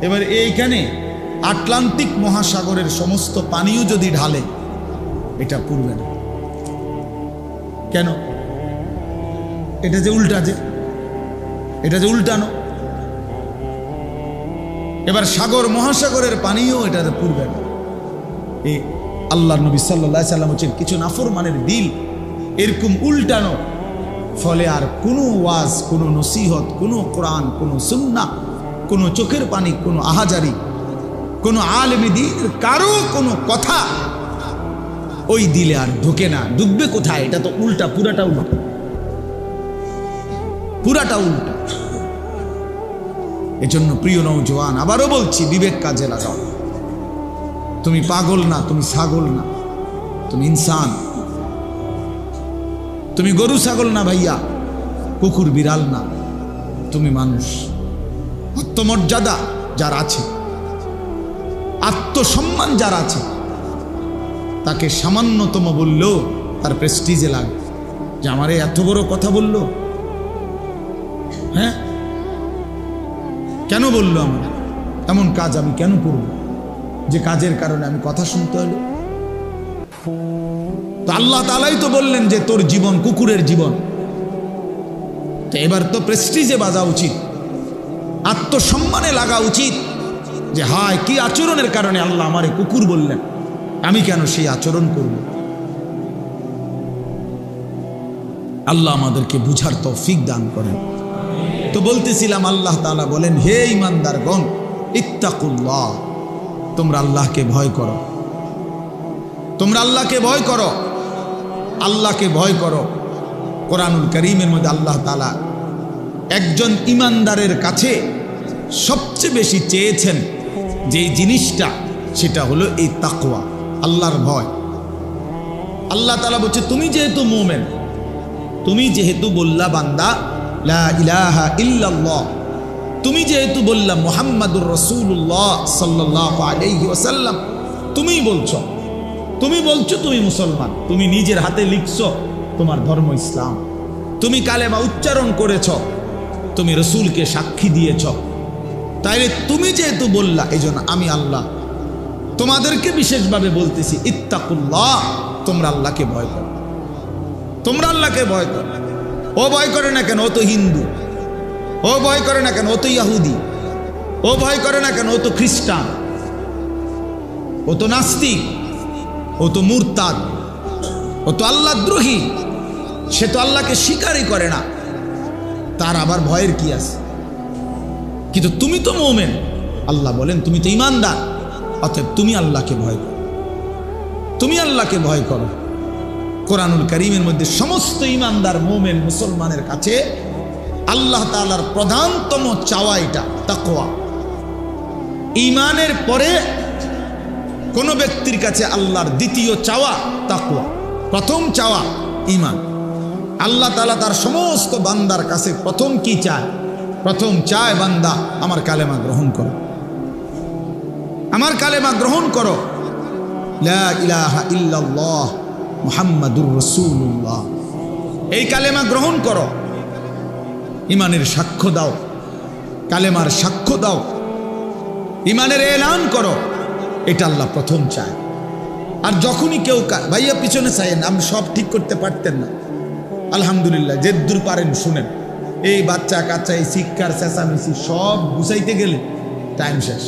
এবার এইখানে আটলান্টিক মহাসাগরের সমস্ত পানিও যদি ঢালে, এটা পুড়বে না। কেন? এটা যে উল্টা, এটা যে উল্টানো। এবার সাগর মহাসাগরের পানিও এটাতে পুড়বে না। এই আল্লাহর নবী সাল্লাল্লাহু আলাইহি সাল্লাম বলেন, কিছু নাফরমানের দিল এরকম উল্টানো, ফলে আর কোনো ওয়াজ, কোনো নসিহত, কোনো কোরআন, কোনো সুন্নাহ, কোনো চোখের পানি, কোনো আহাজারি, কোনো আলেম দ্বীনের কারো কোনো কথা ওই দিলে আর ঢোকে না। ঢুকবে কোথায়? এটা তো উল্টা, পুরাটা উল্টা, পুরাটা উল্টা। এজন্য প্রিয় নওজোয়ান, আবারও বলছি, বিবেক কাজে লাগাও। তুমি পাগল না, তুমি ছাগল না, তুমি ইনসান। তুমি গরু ছাগল না ভাইয়া, কুকুর বিড়াল না, তুমি মানুষ। আত্মমর্যাদা যার আছে, আত্মসম্মান যার আছে, তাকে সামান্যতম বললেও তার প্রেস্টিজে লাগে যে আমারে এত বড় কথা বলল। হ্যাঁ, কেন বললো? আমার এমন কাজ আমি কেন করব যে কাজের কারণে আমি কথা শুনতে হলো? তো আল্লাহ তাআলাই তো বললেন যে তোর জীবন কুকুরের জীবন। তো এবার তো প্রেস্টিজে বাজা উচিত, আত্মসম্মানে লাগা উচিত যে হায়, কি আচরণের কারণে আল্লাহ আমারে কুকুর বললেন, আমি কেন সেই আচরণ করব? আল্লাহ আমাদেরকে বুঝার তৌফিক দান করেন। তো বলতেছিলাম, আল্লাহ তাআলা বলেন, হে ঈমানদারগণ, ইত্তাকুল্লাহ, তোমরা আল্লাহকে ভয় করো, তোমরা আল্লাহকে ভয় করো, আল্লাহকে ভয় করো। কোরআনুল কারীমের মধ্যে আল্লাহ তাআলা একজন ঈমানদারের কাছে সবচেয়ে বেশি চেয়েছেন যে জিনিসটা, সেটা হলো এই তাকওয়া, আল্লাহর ভয়। আল্লাহ তাআলা বলছে, তুমি যেহেতু মুমিন, তুমি যেহেতু বললা বান্দা লা ইলাহা ইল্লাল্লাহ, তুমি যেহেতু বললা মুহাম্মাদুর রাসূলুল্লাহ সাল্লাল্লাহু আলাইহি ওয়াসাল্লাম, তুমি বলছো তুমি মুসলমান, তুমি নিজের হাতে লিখছো তোমার ধর্ম ইসলাম, তুমি কালেমা উচ্চারণ করেছ, তুমি রসুলকে সাক্ষী দিয়েছ, তাইলে তুমি যেহেতু বললা, এই জন্য আমি আল্লাহ তোমাদেরকে বিশেষভাবে বলতেছি, ইত্তাকুল্লাহ, তোমরা আল্লাহকে ভয় করো, তোমরা আল্লাহকে ভয় করো। ও ভয় করে না কেন? ও তো হিন্দু। ও ভয় করে না কেন? ও তো ইহুদি। ও ভয় করে না কেন? ও তো খ্রিস্টান। ও তো নাস্তিক, ও তো মুরতাদ, ও তো আল্লাহদ্রোহী, সে তো আল্লাহকে স্বীকারই করে না, তার আবার ভয়ের কি আছে? কিন্তু তুমি তো মুমিন, আল্লাহ বলেন তুমি তো ঈমানদার, অতএব তুমি আল্লাহকে ভয় করো, তুমি আল্লাহকে ভয় করো। কোরআনুল কারীমের মধ্যে সমস্ত ঈমানদার মুমিন মুসলমানের কাছে আল্লাহ তাআলার প্রধানতম চাওয়া এটা তাকওয়া। ঈমানের পরে কোন ব্যক্তির কাছে আল্লাহর দ্বিতীয় চাওয়া তাকওয়া, প্রথম চাওয়া ঈমান। আল্লাহ তাআলা তার সমস্ত বান্দার কাছে প্রথম কি চায়? প্রথম চায় বান্দা আমার কালেমা গ্রহণ করো, আমার কালেমা গ্রহণ করো, লা ইলাহা ইল্লাল্লাহ মুহাম্মাদুর রাসূলুল্লাহ, এই কালেমা গ্রহণ করো, ঈমানের সাক্ষ্য দাও, কালেমার সাক্ষ্য দাও, ঈমানের এলান করো, এটা আল্লাহ প্রথম চায়। আর যখনই কেউ ভাইয়া পিছনে চাইেন, আপনি সব ঠিক করতে পারতেন না, আলহামদুলিল্লাহ যেদূর পারেন শুনেন। এই বাচ্চা কাচ্চা এই শিক্ষার চেঁচামেচি সব গুছাইতে গেলে টাইম শেষ,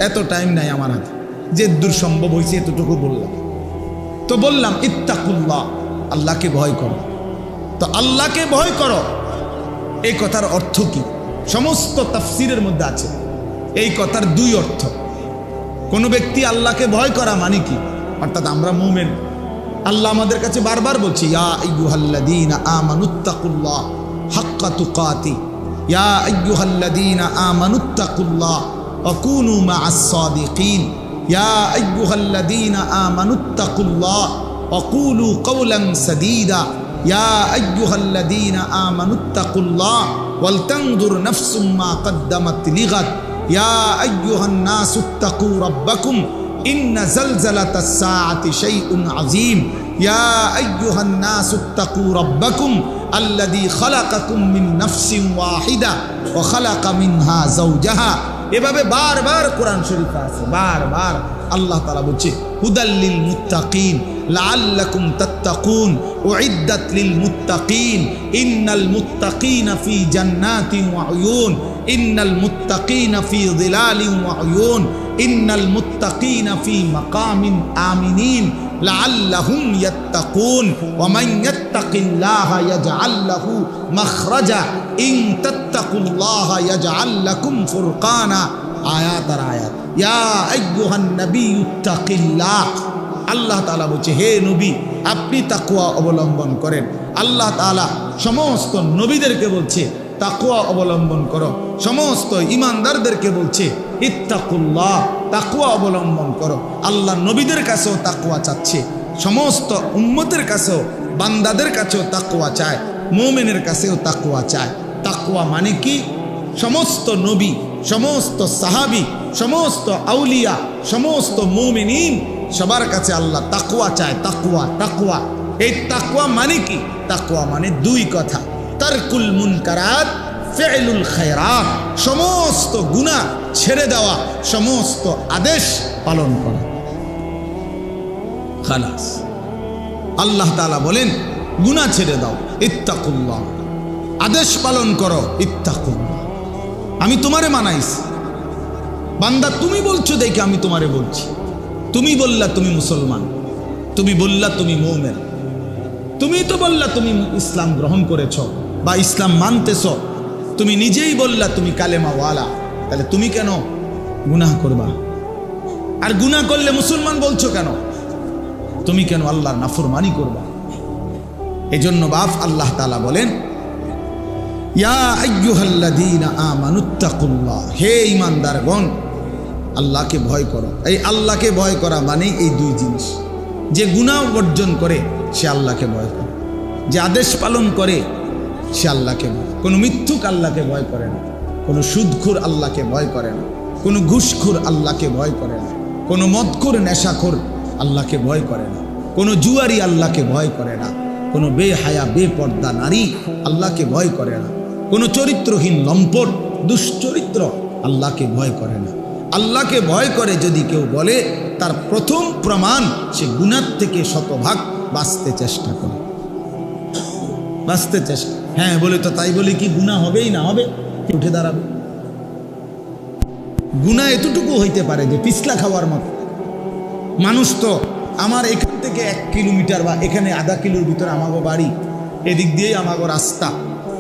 এত টাইম নাই আমার হাতে, যেদূর সম্ভব হয়েছে এতটুকু বললাম। তো বললাম ইত্তাকুল্লাহ, আল্লাহকে ভয় করো। তো আল্লাহকে ভয় করো এই কথার অর্থ কি? সমস্ত তাফসীরের মধ্যে আছে এই কথার দুই অর্থ। কোন ব্যক্তি আল্লাহকে ভয় করা মানে কি? অর্থাৎ আমরা মুমিন, আল্লাহ আমাদের কাছে বারবার বলছি ইয়া আইয়ুহাল্লাযীনা আমানুত্তাকুল্লাহ হাক্কা তুকাতি, ইয়া আইয়ুহাল্লাযীনা আমানুত্তাকুল্লাহ ওয়া কুনু মা'আস সাদিকিন, ইয়া আইয়ুহাল্লাযীনা আমানুত্তাকুল্লাহ ওয়া কুলু কাওলান সাদীদা, ইয়া আইয়ুহাল্লাযীনা আমানুত্তাকুল্লাহ ওয়াল তানজুর নাফসুম মা কদ্দামাত লিগাদ, ইয়া আইয়ুহান নাসুত্তাকু রাব্বাকুম ইন্না জালজালাতাস সাআতি শাইউন আযীম, ইয়া আইয়ুহান নাসুত্তাকু রাব্বাকুম আল্লাযী খালাকাকুম মিন নাফসিন ওয়াহিদা ওয়া খালাকা মিনহা যাওজাহা। এভাবে বারবার কোরআন শরীফে আছে, বারবার আল্লাহ তাআলা বলছে হুদাল্লিল মুত্তাকিন লাআল্লাকুম তাত্তাকুন উইদ্দাত লিল মুত্তাকিন ইন্নাল মুত্তাকিনা ফি জান্নাতিন ওয়া উয়ুন ইন্নাল মুত্তাকিনা ফি যিলালিন ওয়া উয়ুন ইন্নাল মুত্তাকিনা ফি মাকামিন আমিনিন লাআল্লাহুম ইয়াত্তাকুন ওয়া মান ইয়াত্তাকিল্লাহা ইয়াজআল লাহু মাখরাজা ইন তাত্তাকুল্লাহা ইয়াজআল লাকুম ফুরকানা। আয়াত আর আয়াত। ইয়া আইয়ুহান নাবিয়্যুত্তাকিল্লাহ, আল্লাহ তাআলা বলছে হে নবী আপনি তাকওয়া অবলম্বন করেন। আল্লাহ তাআলা সমস্ত নবীদেরকে বলছে তাকওয়া অবলম্বন করো, সমস্ত ঈমানদারদেরকে বলছে ইত্তাকুল্লাহ, তাকওয়া অবলম্বন করো। আল্লাহ নবীদের কাছেও তাকওয়া চাচ্ছে, সমস্ত উম্মতের কাছেও বান্দাদের কাছেও তাকওয়া চায়, মুমিনের কাছেও তাকওয়া চায়। তাকওয়া মানে কি? সমস্ত নবী, সমস্ত সাহাবী, সমস্ত আউলিয়া, সমস্ত মুমিনিন সবার কাছে আল্লাহ তাকওয়া চায়। তাকওয়া, তাকওয়া, এই তাকওয়া মানে কি? তাকওয়া মানে দুই কথা, তারকুল মুনকারাত ফি'লুল খায়রাত, সমস্ত গুনাহ ছেড়ে দেওয়া, সমস্ত আদেশ পালন করা। খালাস। আল্লাহ তাআলা বলেন গুনাহ ছেড়ে দাও ইত্তাকুল্লাহ, আদেশ পালন করো ইত্তাকুল্লাহ। আমি তোমারে মানাইছি বান্দা, তুমি বলছো দেখে আমি তোমারে বলছি। তুমি বললা তুমি মুসলমান, তুমি বললা তুমি মুমিন, তুমি তো বললা তুমি ইসলাম গ্রহণ করেছ বা ইসলাম মানতেছ, তুমি নিজেই বললা তুমি কালেমাওয়ালা, তাহলে তুমি কেন গুনাহ করবা? আর গুনাহ করলে মুসলমান বলছো কেন? তুমি কেন আল্লাহর নাফরমানি করবা? এজন্য বাপ আল্লাহ তাআলা বলেন ইয়া আইয়ুহাল্লাযীনা আমানুত্তাকুল্লাহ, হে ঈমানদারগণ আল্লাহকে ভয় করো। এই আল্লাহকে ভয় করা মানে এই দুই জিনিস, যে গুনাহ বর্জন করে সে আল্লাহকে ভয় করে, যে আদেশ পালন করে সে আল্লাহকে ভয়। কোনো মিথ্যুক আল্লাহকে ভয় করে না, কোনো সুদখোর আল্লাহকে ভয় করে না, কোনো ঘুষখোর আল্লাহকে ভয় করে না, কোনো মদখোর নেশাখোর আল্লাহকে ভয় করে না, কোনো জুয়ারি আল্লাহকে ভয় করে না, কোনো বেহায়া বেপর্দা নারী আল্লাহকে ভয় করে না, কোনো চরিত্রহীন লম্পট দুশ্চরিত্র আল্লাহকে ভয় করে না। আল্লাহকে ভয় করে যদি কেউ বলে, তার প্রথম প্রমাণ সে গুনাহ থেকে শতভাগ বাঁচতে চেষ্টা করে, বাঁচতে চেষ্টা। হ্যাঁ বলে তো তাই বলে কি গুনাহ হবেই না? হবে, উঠে দাঁড়াবে। গুনাহ এতটুকু হইতে পারে যে পিছলা খাওয়ার মতো, মানুষ তো আমার এখান থেকে 1 কিলোমিটার বা এখানে আধা কিলোর ভিতরে আমাগো বাড়ি, এদিক দিয়েই আমাগো রাস্তা।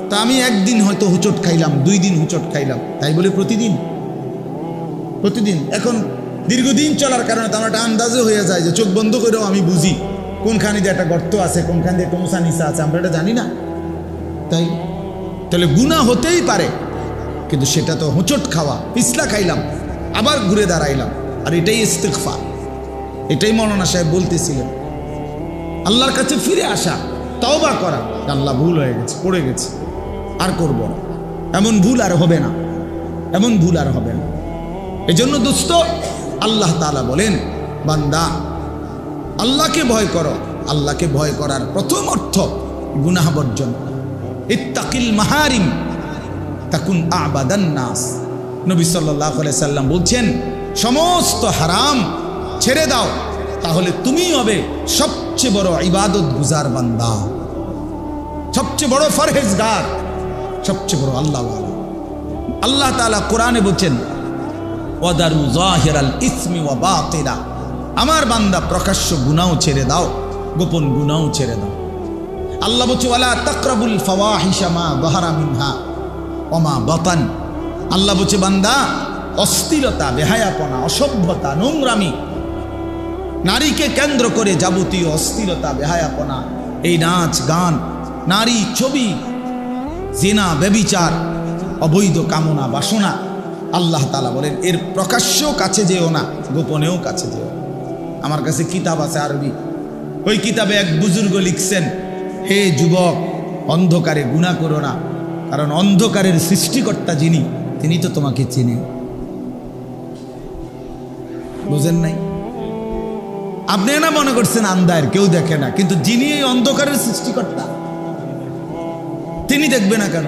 তা আমি একদিন হয়তো হুচট খাইলাম, 2 দিন হুচট খাইলাম, তাই বলে প্রতিদিন? এখন দীর্ঘদিন চলার কারণে তো আমার একটা আন্দাজে হয়ে যায় যে চোখ বন্ধ করেও আমি বুঝি কোনখানে দিয়ে একটা গর্ত আছে, কোনখান দিয়ে কোমসা নিচা আছে, আমরা এটা জানি না। তাই তাহলে গুনাহ হতেই পারে, কিন্তু সেটা তো হুচট খাওয়া, পিছলা খাইলাম, আবার ঘুরে দাঁড়াইলাম। আর এটাই ইস্তিগফার, এটাই মৌলানা সাহেব বলতেছিলেন। আল্লাহর কাছে ফিরে আসা, তওবা করা, আল্লাহ ভুল হয়ে গেছে, পড়ে গেছে, আর করব না, এমন ভুল আর হবে না, এমন ভুল আর হবে না। এজন্য দোস্ত, আল্লাহ তাআলা বলেন, বান্দা আল্লাহকে ভয় করো। আল্লাহকে ভয় করার প্রথম অর্থ গুনাহ বর্জন। ইত্তাকিল মাহারিম তাকুন আবাদান নাস। নবী সাল্লাল্লাহু আলাইহি সাল্লাম বলছেন, সমস্ত হারাম ছেড়ে দাও, তাহলে তুমি হবে সবচেয়ে বড় ইবাদত গুজার বান্দা, সবচেয়ে বড় ফরহেজগার, সবচেয়ে বড় আল্লাহওয়ালা। আল্লাহ তাআলা কোরআনে বলছেন, ওয়াদারু যাহিরাল ইসমি ওয়া বাতিলা। আমার বান্দা প্রকাশ্য গুনাহ ছেড়ে দাও, গোপন গুনাহ ছেড়ে দাও। আল্লাহ বলছে, ওয়ালা তাকরাবুল ফাওয়াহিশা মা যাহারা মিনহা ওয়া মা বাতান। আল্লাহ বলছে, বান্দা অস্থিরতা, বেহায়াপনা, অসভ্যতা, নোংরামি, নারীকে কেন্দ্র করে যাবতীয় অস্থিরতা, বেহায়াপনা, এই নাচ গান, নারী ছবি, জিনা, ব্যভিচার, অবৈধ কামনা বাসনা, আল্লাহ তাআলা বলেন এর প্রকাশ্যেও কাছে যেও না, গোপনেও কাছে যেও। আমার কাছে কিতাব আছে আরবি, ওই কিতাবে এক বুজুর্গ লিখছেন, হে যুবক, অন্ধকারে গুনাহ করো না, কারণ অন্ধকারের সৃষ্টিকর্তা যিনি, তিনি তো তোমাকে চেনেন। বুঝেন নাই? আপনি না মনে করছেন আন্ধার, কেউ দেখে না, কিন্তু যিনি এই অন্ধকারের সৃষ্টিকর্তা, তিনি দেখবে না কেন?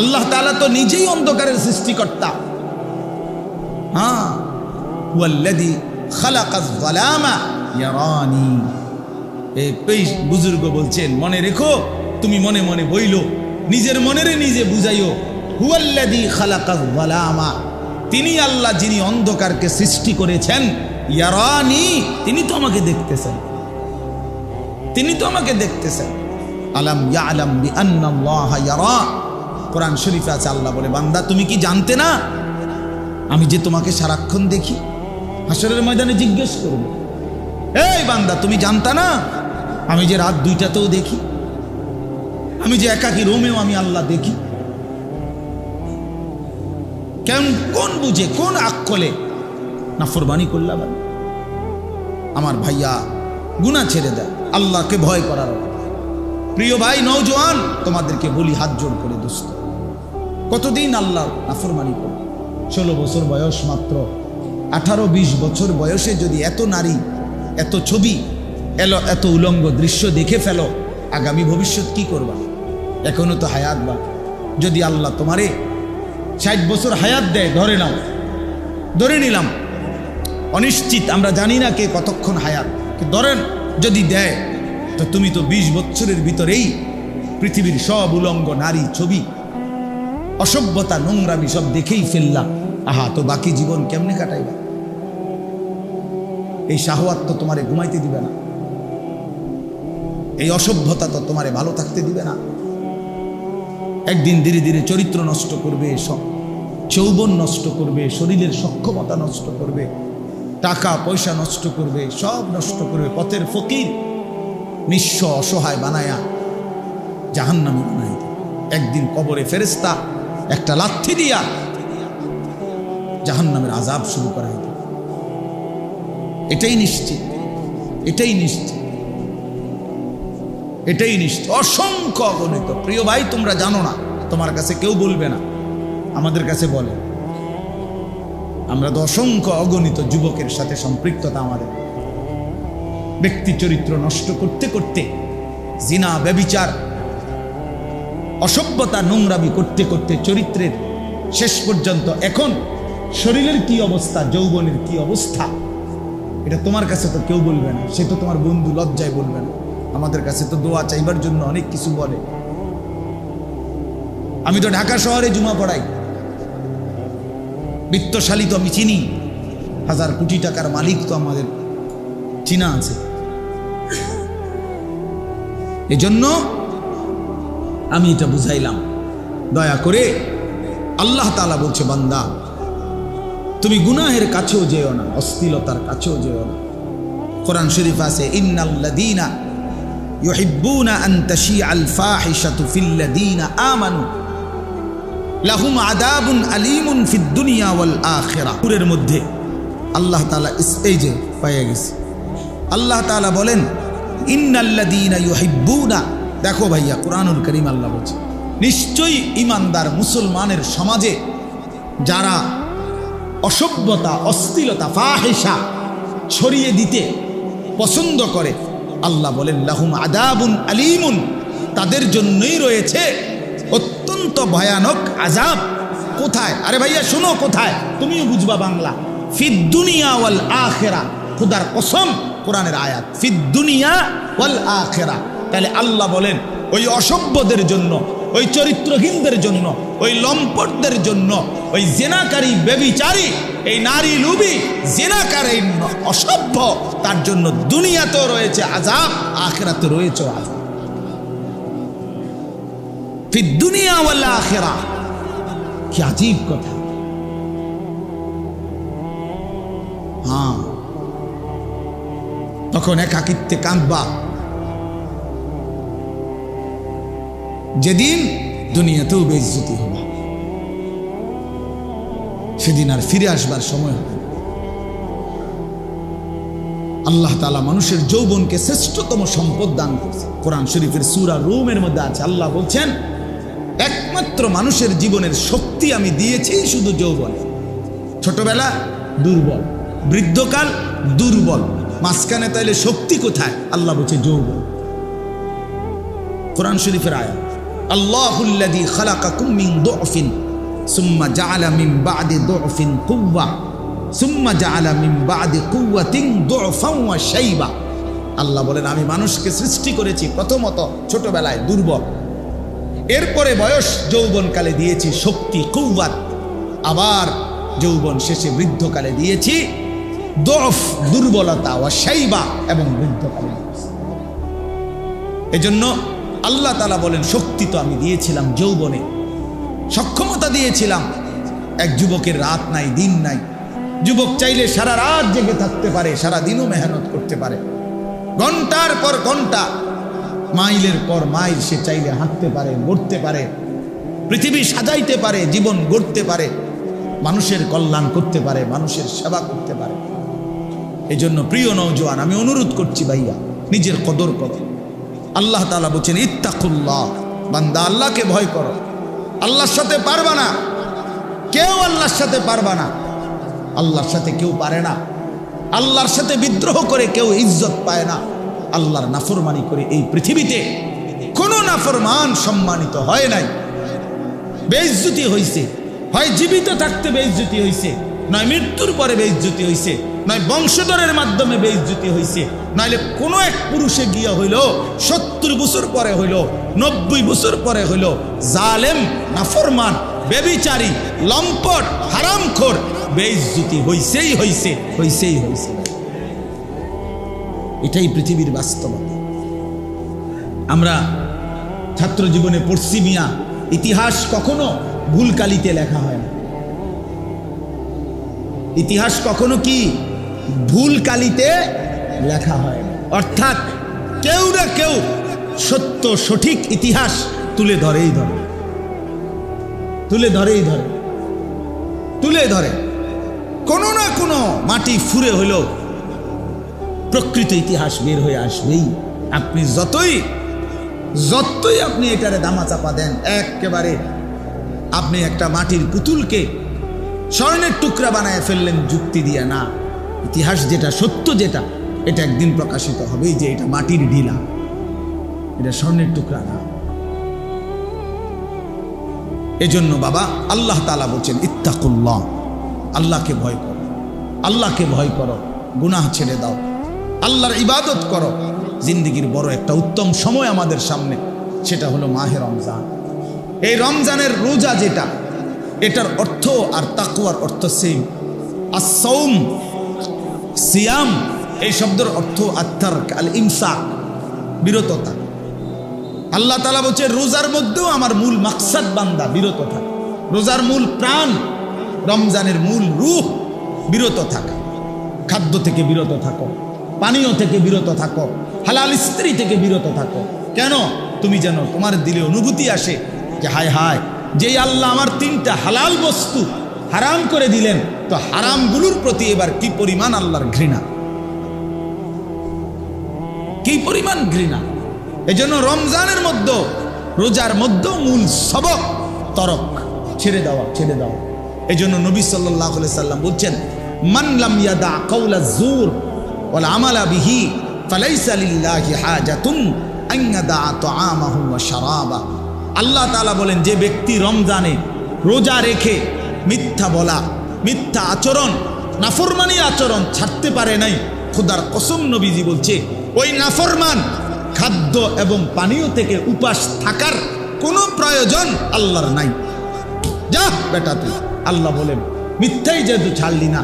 আল্লাহ তাআলা তো নিজেই অন্ধকারের সৃষ্টিকর্তা। হ্যাঁ, ওয়াল্লাযী খালাকাজ যালামা ইয়ারানি। এই বুজুর্গ বলছেন, মনে রেখো, তুমি মনে মনে বইলো, নিজের মনেরে নিজে বুঝাইও, হুয়াল্লাযী খালাকাজ যালামা, তিনি আল্লাহ যিনি অন্ধকারকে সৃষ্টি করেছেন, ইয়ারানি, তিনি তো আমাকে দেখতেছেন, তিনি তো আমাকে দেখতেছেন। আলাম ইয়ালাম বিআন্নাল্লাহা ইয়ারা। কোরআন শরীফে আছে, আল্লাহ বলে, বান্দা তুমি কি জানতে না আমি যে তোমাকে সারাক্ষণ দেখি? হাসরের ময়দানে জিজ্ঞেস করব, এই বান্দা তুমি জানতা না আমি যে রাত 2টাতেও দেখি, আমি যে একাকী রুমেও আমি আল্লাহ দেখি? কেন, কোন বুঝে, কোন আকলে নাফরমানি করলাম? আমার ভাইয়া, গুনাহ ছেড়ে দেয়, আল্লাহকে ভয় করার। প্রিয় ভাই নওজোয়ান, তোমাদেরকে বলি হাত জোড় করে, দোস্ত, কতদিন আল্লাহ নাফরমানি করো? 16 বছর বয়স মাত্র, 18-20 বছর বয়সে যদি এত নারী, এত ছবি, এত উলঙ্গ দৃশ্য দেখে ফেলো, আগামী ভবিষ্যৎ কি করবা? এখনো তো হায়াত বা, যদি আল্লাহ তোমারে 60 বছর হায়াত দেয়, ধরে নাও, ধরে নিলাম, অনিশ্চিত, আমরা জানি না কে কতক্ষণ হায়াত, ধরেন যদি দেয়, তো তুমি তো 20 বছরের ভিতরেই পৃথিবীর সব উলঙ্গ নারী ছবি, অসভ্যতা, নোংরামি সব দেখেই ফেললাম। আহা, তো বাকি জীবন কেমনে কাটাইবা? এই শাহওয়াত তো তোমারে ঘুমাইতে দিবে না, এই অসভ্যতা তো তোমারে ভালো থাকতে দিবে না। একদিন ধীরে ধীরে চরিত্র নষ্ট করবে, যৌবন নষ্ট করবে, শরীরের সক্ষমতা নষ্ট করবে, টাকা পয়সা নষ্ট করবে, সব নষ্ট করবে, পথের ফকির, নিঃস্ব অসহায় বানায়া জাহান্নামী বানাই। একদিন কবরে ফেরেশতা একটা লাথি দিয়া জাহান্নামের আযাব শুরু করাই। এটাই নিশ্চিত, এটাই নিশ্চিত, এটাই নিশ্চিত। অসংখ্য অগণিত, প্রিয় ভাই তোমরা জানো না, তোমার কাছে কেউ বলবে না, আমাদের কাছে বলে। আমরা তো অসংখ্য অগণিত যুবকের সাথে সম্পৃক্ততা, আমাদের ব্যক্তি চরিত্র নষ্ট করতে করতে, জিনা, ব্যভিচার, অসভ্যতা, নোংরামি করতে করতে চরিত্রের শেষ পর্যন্ত এখন শরীরের কি অবস্থা, যৌবনের কি অবস্থা, এটা তোমার কাছে তো কেউ বলবে না, সে তো তোমার বন্ধু, লজ্জায় বলবে না। আমাদের কাছে তো দোয়া চাইবার জন্য অনেক কিছু বলে। আমি তো ঢাকা শহরে জুমা পড়াই, বিত্তশালী তো আমি চিনি, 1000 কোটি টাকার মালিক তো আমাদের চিনা আছে। এজন্য আমি এটা বুঝাইলাম, দয়া করে। আল্লাহ তাআলা বলছে, বান্দা তুমি গুনাহের কাছেও যেও না, অশ্লীলতার কাছেও যেও না। কোরআন শরীফ আছে, ইন্নাল্লাযীনা ইউহিব্বুনা আন তাশিআল ফাহিশাতু ফিল্লাযীনা আমানু লাহুম আযাবুন আলীমুন ফিদ দুনিয়া ওয়াল আখিরাহ। সূরার মধ্যে আল্লাহ তাআলা এই যে পাইয়া গেছে, আল্লাহ তাআলা বলেন ইন্নাল্লাযীনা ইউহিব্বুনা। দেখো ভাইয়া, কোরআনুল কারীম আল্লাহ বলছে, নিশ্চয়ই ঈমানদার মুসলমানের সমাজে যারা অসভ্যতা, অশ্লীলতা, ফাহিশা ছড়িয়ে দিতে পছন্দ করে, আল্লাহ বলেন লাহুম আযাবুন আলীমুন, তাদের জন্যই রয়েছে অত্যন্ত ভয়ানক আযাব। কোথায়? আরে ভাইয়া শোনো, কোথায়? তুমিও বুঝবা বাংলা। ফিদ দুনিয়া ওয়াল আখিরা, খোদার কসম, কোরআনের আয়াত, ফিদ দুনিয়া ওয়াল আখিরা। তাহলে আল্লাহ বলেন ওই অসভ্যদের জন্য, ওই চরিত্রহীনদের জন্য, ওই লম্পটদের জন্য, ওই জেনাকারী, ব্যভিচারী, এই নারী লুবি, জেনাকার, এই অসভ্য, তার জন্য দুনিয়াতেও রয়েছে আযাব, আখিরাতে রয়েছে আযাব। ফিদ দুনিয়া ওয়াল আখিরা, কি আজীব কথা। হ্যাঁ, তখন একাকিত্বে কাঁদবা, যেদিন দুনিয়াতেও বেইজ্জতি হবে, সেদিন আর ফিরে আসবার সময় হবে। আল্লাহ তাআলা মানুষের যৌবনকে শ্রেষ্ঠতম সম্পদ দান করেছে। কোরআন শরীফের সূরা রুমের মধ্যে আছে, আল্লাহ বলছেন একমাত্র মানুষের জীবনের শক্তি আমি দিয়েছি শুধু যৌবনে। ছোটবেলা দুর্বল, বৃদ্ধকাল দুর্বল, মাঝখানে তাইলে শক্তি কোথায়? আল্লাহ বলছে যৌবন। কোরআন শরীফের আয়াত, আল্লাহুল্লাযী খালাকাকুম মিন দুফিন সুম্মা জাআলা মিন বা'দি দুফিন কুওয়া সুম্মা জাআলা মিন বা'দি কুওয়াতিন দুফান ওয়া শাইবা। আল্লাহ বলেন আমি মানুষকে সৃষ্টি করেছি প্রথমত ছোটবেলায় দুর্বল, এরপরে বয়স যৌবনকালে দিয়েছি শক্তি, কুওয়াত, আবার যৌবন শেষে বৃদ্ধকালে দিয়েছি দুফ, দুর্বলতা, ওয়া শাইবা, এবং বৃদ্ধকালে। এজন্য আল্লাহ তাআলা বলেন শক্তি তো আমি দিয়েছিলাম যৌবনে, সক্ষমতা দিয়েছিলাম। এক যুবকের রাত নাই, দিন নাই। যুবক চাইলে সারা রাত জেগে থাকতে পারে, সারা দিনও মেহনত করতে পারে, ঘন্টার পর ঘন্টা, মাইলের পর মাইল সে চাইলে হাঁটতে পারে, গড়তে পারে, পৃথিবী সাজাইতে পারে, জীবন গড়তে পারে, মানুষের কল্যাণ করতে পারে, মানুষের সেবা করতে পারে। এজন্য প্রিয় নওজোয়ান, আমি অনুরোধ করছি ভাইয়া, নিজের কদর করো। আল্লাহ তাআলা বলছেন ইত্তাকুল্লাহ, বান্দা আল্লাহকে ভয় করো। আল্লাহর সাথে পারবা না, কেউ আল্লাহর সাথে পারবা না, আল্লাহর সাথে কেউ পারে না। আল্লাহর সাথে বিদ্রোহ করে কেউ ইজ্জত পায় না। আল্লাহর নাফরমানি করে এই পৃথিবীতে কোনো নাফরমান সম্মানিত হয় নাই, বেইজ্জতি হইছে। হয় জীবিত থাকতে বেইজ্জতি হইছে, নয় মৃত্যুর পরে বেইজ্জতি হইছে, নয় বংশধরের মাধ্যমে বেইজ্জতি হইছে, নাইলে কোনো এক পুরুষে গিয়া হইল 70 বছর পরে হইল, 90 বছর পরে হইল, জালেম, নাফরমান, ব্যভিচারী, লম্পট, হারামখোর, বেইজ্জতি হইছেই হইছে, হইছেই হইছে। এটাই পৃথিবীর বাস্তবতা। আমরা ছাত্র জীবনে পড়ছি মিয়া, ইতিহাস কখনো ভুল কালিতে লেখা হয় না। ইতিহাস কখনো কি ভুল কালিতে লেখা হয় না, অর্থাৎ কেউ না কেউ সত্য সঠিক ইতিহাস তুলে ধরেই ধরে, তুলে ধরেই ধরে, তুলে ধরে। কোনো না কোনো মাটি ফুরে হলেও প্রকৃত ইতিহাস বের হয়ে আসবেই। আপনি যতই আপনি এটারে দামাচাপা দেন, একেবারে আপনি একটা মাটির পুতুলকে স্বর্ণের টুকরা বানায় ফেললেন যুক্তি দিয়ে, না, ইতিহাস যেটা সত্য, যেটা এটা একদিন প্রকাশিত হবেই যে এটা মাটির ঢিলা, এটা স্বর্ণের টুকরা না। এজন্য বাবা আল্লাহ তাআলা বলছেন ইত্তাকুল্লাহ, আল্লাহকে ভয় করো, আল্লাহকে ভয় করো, গুনাহ ছেড়ে দাও, আল্লাহর ইবাদত করো। জিন্দেগির বড় একটা উত্তম সময় আমাদের সামনে, সেটা হলো মাহে রমজান। এই রমজানের রোজা যেটা, এটার অর্থ আর তাকওয়ার অর্থ সেম। আসসাউম, সিয়াম, এই শব্দের অর্থ আত-তারক আল ইমসাক, বিরততা। আল্লাহ তাআলা বলছে রোজার মধ্যেও আমার মূল মাকসাদ বান্দা বিরত থাকা। রোজার মূল প্রাণ, রমজানের মূল রূহ বিরত থাকা। খাদ্য থেকে বিরত থাকো, পানীয় থেকে বিরত থাকো, হালাল স্ত্রী থেকে বিরত থাকো। কেন? তুমি যেন তোমার দিলে অনুভূতি আসে যে হায় হায়, যেই আল্লাহ আমার 3টা হালাল বস্তু হারাম করে দিলেন, তো হারামগুলোর প্রতি এবার কি পরিমাণ আল্লাহর ঘৃণা, কি পরিমাণ ঘৃণা। এজন্য রমজানের মধ্যে, রোজার মধ্যে মূল সবক তরক, ছেড়ে দেওয়া, ছেড়ে দেওয়া। এজন্য নবী সাল্লাল্লাহু আলাইহি সাল্লাম বলছেন, মান লাম ইয়াদা কাওলা যুর ওয়াল আমালা বিহি ফালাইসা লিল্লাহি হাজাতুন আন ইয়াদা তাআমাহু ওয়া শারাবা। আল্লাহ তাআলা বলেন, যে ব্যক্তি রমজানে রোজা রেখে মিথ্যা বলা, মিথ্যা আচরণ, নাফরমানি আচরণ ছাড়তে পারে নাই, খোদার কসম নবীজি বলছে ওই নাফরমান খাদ্য এবং পানীয় থেকে উপাস থাকার কোনো প্রয়োজন আল্লাহর নাই। যা বেটা তুই, আল্লাহ বলেন, মিথ্যাই যেহেতু ছাড়লি না,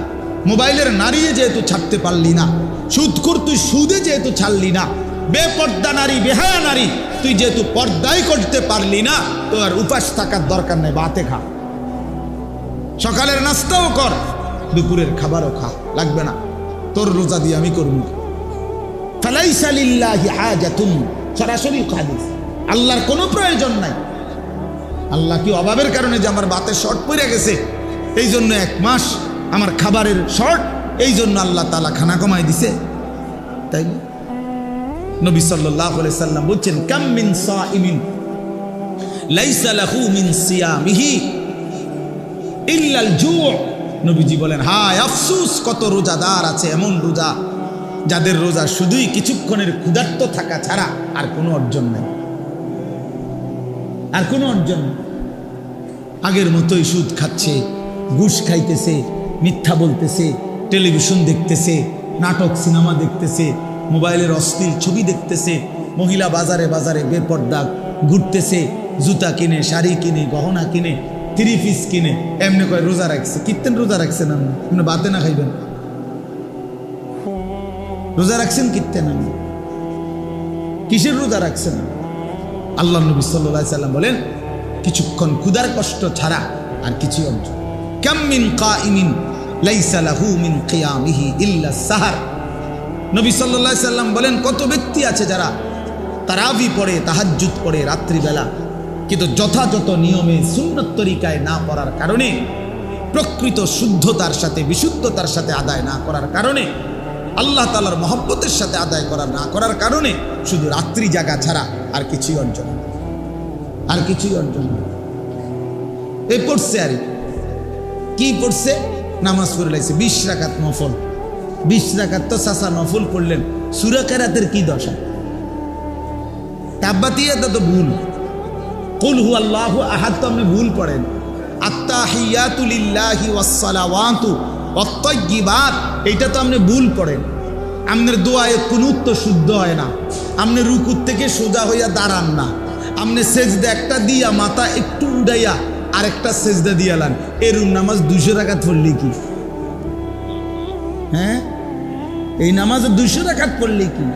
মোবাইলের নারীয়ে যেহেতু ছাড়তে পারলি না, সুদখোর তুই সুদে যেহেতু ছাড়লি না, বেপর্দা নারী, বেহায়া নারী তুই যেহেতু পর্দাই করতে পারলি না, তো আর উপাস থাকার দরকার নেই, বাতে খা, সকালের নাস্তাও কর, দুপুরের খাবারও খা, লাগবে না, তোর রোজা দিয়ে আমি করবো। ফালাইসা লিল্লাহি হাজাতুন, সরাসরি হাদিস, আল্লাহর কোনো প্রয়োজন নাই। আল্লাহ কি অভাবের কারণে যে আমার বাতে শর্ট পড়ে গেছে, এই জন্য 1 মাস আমার খাবারের শর্ট, এই জন্য আল্লাহ তাআলা খানা কমাই দিছে? তাই না? নবী সাল্লাল্লাহু আলাইহি সাল্লাম বলছেন, কাম মিন সাইমিন লাইসা লাহু মিন সিয়ামিহি ইল্লাল জু'। নবীজি বলেন, হায় আফসোস, কত রোজাদার আছে এমন রোজা যাদের রোজা শুধুই কিছুক্ষণের ক্ষুধার্ত থাকা ছাড়া আর কোনো অর্জন নেই, আর কোনো অর্জন নেই। আগের মতোই সুদ খাচ্ছে, ঘুষ খাইতেছে, মিথ্যা বলতেছে, টেলিভিশন দেখতেছে, নাটক সিনেমা দেখতেছে, মোবাইলের অশ্লীল ছবি দেখতেছে, মহিলা বাজারে বাজারে বেপর্দা ঘুরতেছে, জুতা কিনে, শাড়ি কিনে, গহনা কিনে, 3 পিস কিনে, এমনি করে রোজা রাখছে। কিত্তেন রোজা রাখছেন আপনি? বাতে না খাইবেন, রোজা রাখছেন কিত্তেন? আপনি কিসের রোজা রাখছেন? আল্লাহ নবী সাল্লাল্লাহু আলাইহি সাল্লাম বলেন, কিছুক্ষণ ক্ষুধার কষ্ট ছাড়া আর কিছু অর্জন। কাম মিন কাইমিন লাইসা লাহু মিন কিয়ামিহি ইল্লা সাহার। নবী সাল্লাল্লাহু আলাইহি সাল্লাম বলেন, কত ব্যক্তি আছে যারা তারাবি পড়ে, তাহাজ্জুদ পড়ে রাত্রিবেলা, কিন্তু যথাযথ নিয়মে সুন্নত তরিকায় না পড়ার কারণে, প্রকৃত শুদ্ধতার সাথে, বিশুদ্ধতার সাথে আদায় না করার কারণে, আল্লাহ তাআলার মহব্বতের সাথে আদায় না করার কারণে শুধু রাত্রি জাগা ছাড়া আর কিছুই অর্জন, আর কিছুই অর্জন। এই পড়ছে, আর কি পড়ছে? নামাজ পড়ে লাইছে 20 রাকাত নফল। 20 রাকাত তো চাচা নফল পড়লেন, সূরা কেরাতের কি দশা? তাব্বাতিয়াতা তো ভুল, কুল হুয়াল্লাহু আহাদ তো আপনি ভুল পড়েন, আত্তাহিয়াতু লিল্লাহি ওয়াস সালাওয়াতু ওয়াত তাইয়্যিবাত এইটা তো আপনি ভুল পড়েন। আপনার দোয়ায়ে কুনুত তো শুদ্ধ হয় না, আপনি রুকুর থেকে সোজা হইয়া দাঁড়ান না, আপনি সেজদা একটা দিয়া মাথা একটু উড়াইয়া আরেকটা সেজদা দিয়ালান, এরকম নামাজ 200 রাকাত পড়লে কি? হ্যাঁ, এই নামাজে 200 রাকাত পড়লে কি?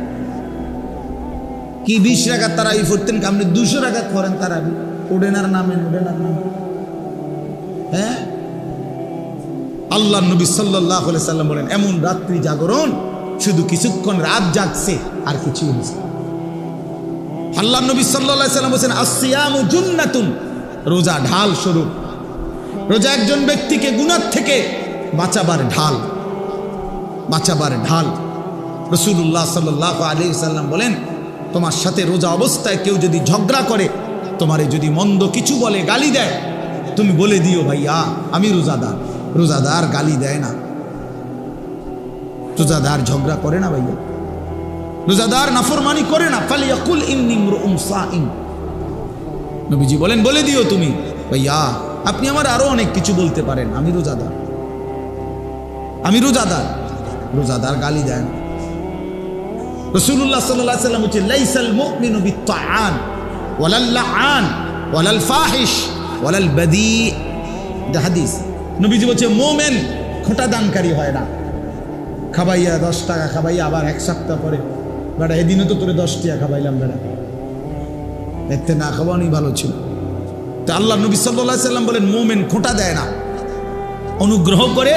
কি 20 রাকাত তারাবি পড়তেন, আপনি 200 রাকাত পড়েন তারাবি, ওডেনার নামে, ওডেনার নামে। হ্যাঁ, আল্লাহ নবী সাল্লাল্লাহু আলাইহি সাল্লাম বলেন, এমন রাত্রি জাগরণ, শুধু কিছুক্ষণ রাত জাগছে আর কিছু হচ্ছে। আল্লাহ নবী সাল্লাল্লাহু আলাইহি সাল্লাম বলেন, আসিয়ামু জুন্নাতুন, রোজা ঢাল স্বরূপ। রোজা একজন ব্যক্তিকে গুনাহ থেকে বাঁচাবার ঢাল, বাঁচাবার ঢাল। রাসূলুল্লাহ সাল্লাল্লাহু আলাইহি সাল্লাম বলেন, তোমার সাথে রোজা অবস্থায় কেউ যদি ঝগড়া করে, তোমারে যদি মন্দ কিছু বলে, গালি দেয়, তুমি বলে দিও, ভাইয়া আমি রোজাদার। রোজাদার গালি দেয় না, রোজাদার ঝগড়া করে না ভাইয়া, রোজাদার নাফরমানি করে না। ফালিয়াকুল ইন্নী ইমরুউন সাইম, নবীজি বলেন, বলে দিও তুমি, ভাইয়া আপনি আমার আরো অনেক কিছু বলতে পারেন, আমি রোজাদার, আমি রোজাদার। রোজাদার গালি দেয় না। রাসূলুল্লাহ সাল্লাল্লাহু আলাইহি ওয়াসাল্লাম বলেন, লাইসাল মুমিনু বিত্তাআন ওয়ালাল লাআন ওয়ালাল ফাহিশ ওয়ালাল বাদী। এটা হাদিস। নবীজি বলেন, মুমিন খোঁটা দানকারী হয় না, খাবাইয়া 10 টাকা খাবাইয়া আবার 1 সপ্তাহ পরে বেটা এদিনও তো তোরে 10 টাকা খাবাইলাম বেটা, এতে না খাওয়ানি ভালো ছিল। তো আল্লাহ নবী সাল্লাল্লাহু আলাইহি সাল্লাম বলেন মুমিন খোঁটা দেয় না, অনুগ্রহ করে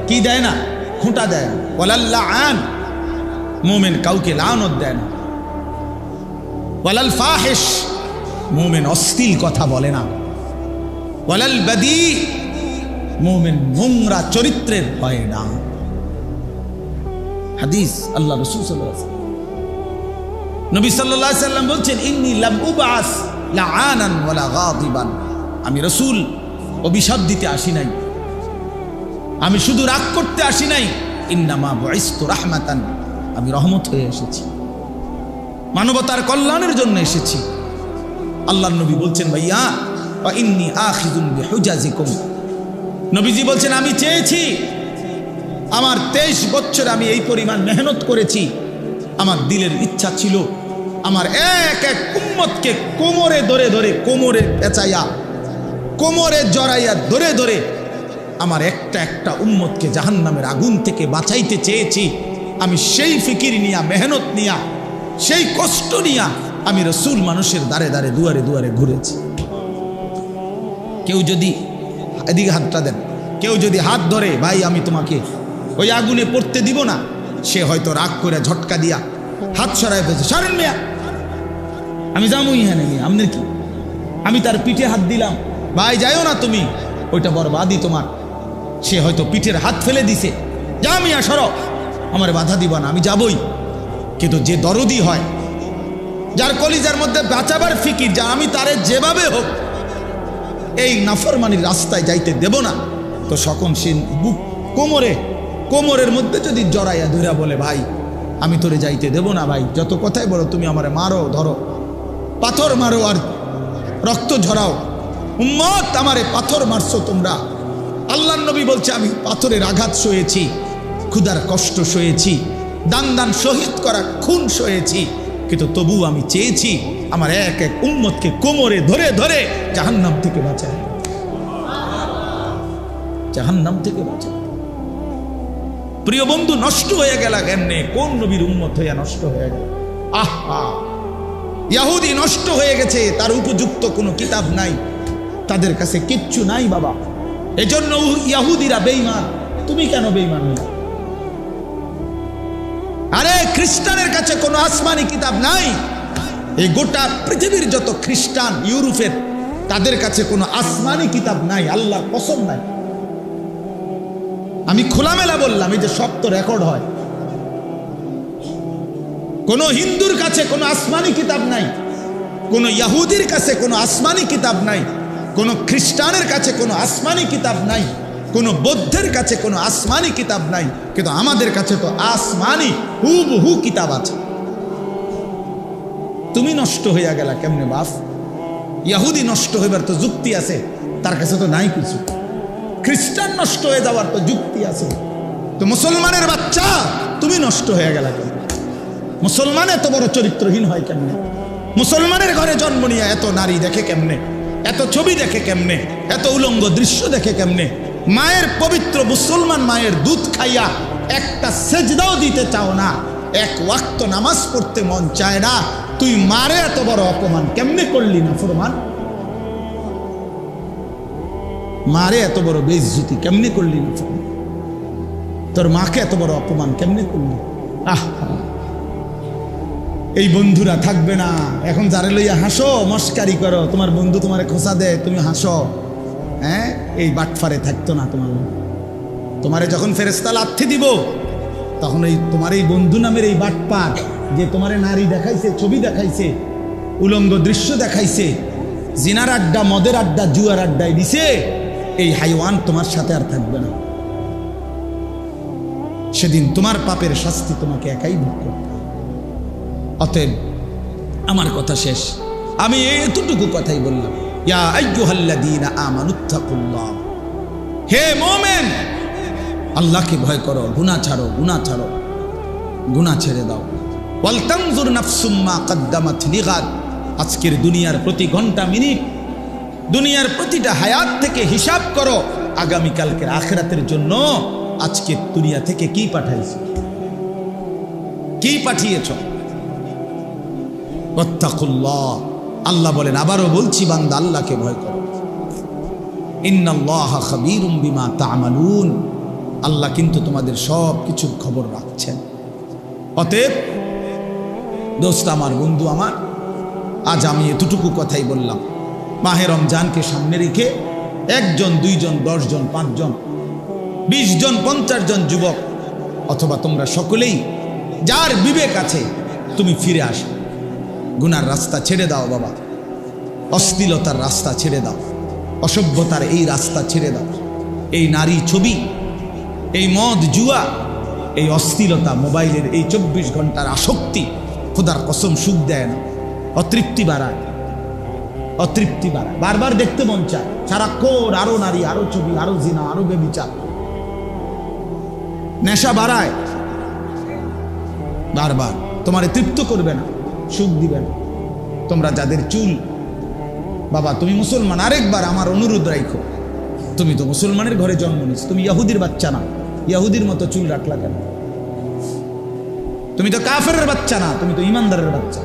কি দেয় না, খোঁটা দেয় না। ওয়ালাল লাআন, মুমিন কাউকে লানত দেয় না। ওয়ালাল ফাহিশ, মুমিন অশ্লীল কথা বলে না। ওয়ালাল বাদী, মুমিন নোংরা চরিত্রের হয় না। হাদিস আল্লাহ রাসূল সাল্লাল্লাহু আলাইহি ওয়াসাল্লাম, নবী সাল্লাল্লাহু আলাইহি ওয়াসাল্লাম বলছেন ইন্নী লাম উবআস লাআনান ওয়ালা গাদিবান, আমি রাসূল অভিশাপ দিতে আসি নাই, আমি শুধু রাগ করতে আসি নাই। ইন্নামা বুইসতু রাহমাতান, আমি রহমত হয়ে এসেছি, মানবতার কল্যাণের জন্য এসেছি। আল্লাহর নবী বলছেন ভাইয়া ওয়া ইন্নী আখিযুন বিহুজাজিকুম, নবীজি বলছেন আমি চেয়েছি, আমার 23 বছর আমি এই পরিমাণ মেহনত করেছি, আমার দিলের ইচ্ছা ছিল আমার এক এক উম্মতকে কোমরে ধরে ধরে, কোমরে পেঁচাইয়া, কোমরে জড়াইয়া ধরে ধরে আমার একটা একটা উম্মতকে জাহান্নামের আগুন থেকে বাঁচাইতে চেয়েছি। আমি সেই ফিকির নিয়া, মেহনত নিয়া, সেই কষ্ট নিয়া আমি রাসূল মানুষের দ্বারে দ্বারে, দুয়ারে দুয়ারে ঘুরেছি। কেউ যদি এদিকে হাতটা দেন, কেউ যদি হাত ধরে ভাই আমি তোমাকে ওই আগুনে পড়তে দিব না, সে হয়তো রাগ করে ঝটকা দিয়া হাত সরাই ফেলছে, সরেন মিয়া, আমি যাবো ইহানে নিয়ে, আপনার কি? আমি তার পিঠে হাত দিলাম, ভাই যাইও না তুমি, ওইটা বরবাদি তোমার। সে হয়তো পিঠের হাত ফেলে দিছে, যা মিয়া সরো, আমার বাধা দিবা না, আমি যাবই। কিন্তু যে দরদি হয়, যার কলিজার মধ্যে বাঁচাবার ফিকির, যা আমি তারে যেভাবে হোক এই নাফরমানির রাস্তায় যাইতে দেব না, তো সকম সে বুক কোমরের মধ্যে যদি জড়াইয়া ধরা বলে ভাই আমি তোরে যাইতে দেব না, ভাই যত কথাই বলো, তুমি আমারে মারো, ধরো, পাথর মারো আর রক্ত ঝরাও, উম্মত আমারে পাথর মারছো তোমরা। আল্লাহর নবী বলছে আমি পাথরের আঘাত সয়েছি, ক্ষুধার কষ্ট সয়েছি, দান দান শহীদ করা খুন সয়েছি, কিন্তু তবু আমি চেয়েছি আমার এক এক উম্মতকে কোমরে ধরে ধরে জাহান্নাম থেকে বাঁচায়, জাহান্নাম থেকে বাঁচায়। প্রিয় বন্ধু, নষ্ট হয়ে গেল কেমনে? কোন নবীর উম্মত হইয়া নষ্ট হয়ে গেল? আহা, ইহুদি নষ্ট হয়ে গেছে, তার উপযুক্ত কোনো কিতাব নাই, তাদের কাছে কিচ্ছু নাই বাবা। এজন্য ইহুদিরা বেঈমান। তুমি কেন বেঈমান হলে? আরে খ্রিস্টানের কাছে কোনো আসমানি কিতাব নাই। এই গোটা পৃথিবীর যত খ্রিস্টান ইউরোপের, তাদের কাছে কোনো আসমানি কিতাব নাই, আল্লাহর কসম নাই। আমি খোলামেলা বললাম, এই যে সব তো রেকর্ড হয়। কোন হিন্দুর কাছে কোনো আসমানি কিতাব নাই, কোন ইহুদির কাছে কোনো আসমানি কিতাব নাই, কোন খ্রিস্টানের কাছে কোনো আসমানি কিতাব নাই, কোন বৌদ্ধের কাছে কোনো আসমানি কিতাব নাই। কিন্তু আমাদের কাছে তো আসমানি হুবহু কিতাব আছে। তুমি নষ্ট হইয়া গেলা কেমনে বাপ? ইহুদি নষ্ট হইবার তো যুক্তি আছে, তার কাছে তো নাই কিছু। খ্রিস্টান নষ্ট হয়ে যাওয়ার তো যুক্তি আছে। তো মুসলমানের বাচ্চা তুমি নষ্ট হয়ে গেলা কেন? মুসলমান এত বড় চরিত্রহীন হয় কেমনে? মুসলমানের ঘরে জন্ম নিয়ে এত নারী দেখে কেমনে, এত ছবি দেখে কেমনে, এত উলঙ্গ দৃশ্য দেখে কেমনে? মায়ের পবিত্র মুসলমান মায়ের দুধ খাইয়া একটা সেজদাও দিতে চাও না, এক ওয়াক্ত নামাজ পড়তে মন চায় না, তুই মারে এত বড় অপমান কেমনে করলি না ফরমান? মারে এত বড় বেইজ্জতি কেমনে করলি না? তোর মাকে এত বড় অপমান কেমনে করলি? এই বন্ধুরা থাকবে না। এখন যারে লইয়া হাসো, মস্কারি করো, তোমার বন্ধু তোমারে খোঁচা দেয়, তুমি হাসো, হ্যাঁ, এই বাটফারে থাকতো না। তোমারে যখন ফেরেশতা লাথি দিব, তখন এই তোমার এই বন্ধু নামের এই বাটপার, যে তোমারে নারী দেখাইছে, ছবি দেখাইছে, উলঙ্গ দৃশ্য দেখাইছে, জিনার আড্ডা, মদের আড্ডা, জুয়ার আড্ডায় দিছে, এই হাইওয়ান তোমার সাথে আর থাকবে না। সেদিন তোমার পাপের শাস্তি তোমাকে একাই ভোগ করতে। অতএব আমার কথা শেষ, আমি এতটুকু কথাই বললাম, ইয়া আইয়ুহাল্লাযীনা আমানুত্তাকুল্লাহ, হে মুমিন, আল্লাহকে ভয় করো, গুনাহ ছাড়ো, গুনাহ ছাড়ো, গুনাহ ছেড়ে দাও। ওয়াল তানজুর নাফসুম মা কদ্দামাত লিগাদ, আজকের দুনিয়ার প্রতি ঘন্টা মিনিট, দুনিয়ার প্রতিটা হায়াত থেকে হিসাব করো, আগামীকালকের আখিরাতের জন্য আজকে দুনিয়া থেকে কি পাঠাইছে, কি পাঠিয়েছ? ওয়াত্তাকুল্লাহ, আল্লাহ বলেন, আবারও বলছি বান্দা আল্লাহকে ভয় করো। ইন্নাল্লাহা খাবীরুম বিমা তা'মালুন, আল্লাহ কিন্তু তোমাদের সব কিছুর খবর রাখছেন। অতএব দোস্ত আমার, বন্ধু আমার, আজ আমি এতটুকু কথাই বললাম। মাহে রমজানকে সামনে রেখে 1 জন 2 জন 10 জন 5 জন 20 জন 50 জন যুবক অথবা তোমরা সকলেই যার বিবেক আছে তুমি ফিরে আসো, গুনার রাস্তা ছেড়ে দাও বাবা, অশ্লীলতার রাস্তা ছেড়ে দাও, অসভ্যতার এই রাস্তা ছেড়ে দাও। এই নারী ছবি, এই মদ জুয়া, এই অশ্লীলতা, মোবাইলের এই 24 ঘন্টার আসক্তি খোদার কসম সুখ দেয় না, অতৃপ্তি বাড়ায়, অতৃপ্তি বাড়ায়, বারবার দেখতে মন চায়, সারাক্ষণ আরো নারী, আরো ছবি, আরো জিনা, আরো বেবিচার, নেশা বাড়ায়, বারবার তোমারে তৃপ্ত করবে না, সুখ দিবে না। তোমরা যাদের চুল, বাবা তুমি মুসলমান, আরেকবার আমার অনুরোধ রাখো, তুমি তো মুসলমানের ঘরে জন্ম নিস, তুমি ইহুদির বাচ্চা না, ইহুদির মতো চুল রাখলা কেন? তুমি তো কাফেরের বাচ্চা না, তুমি তো ইমানদারের বাচ্চা।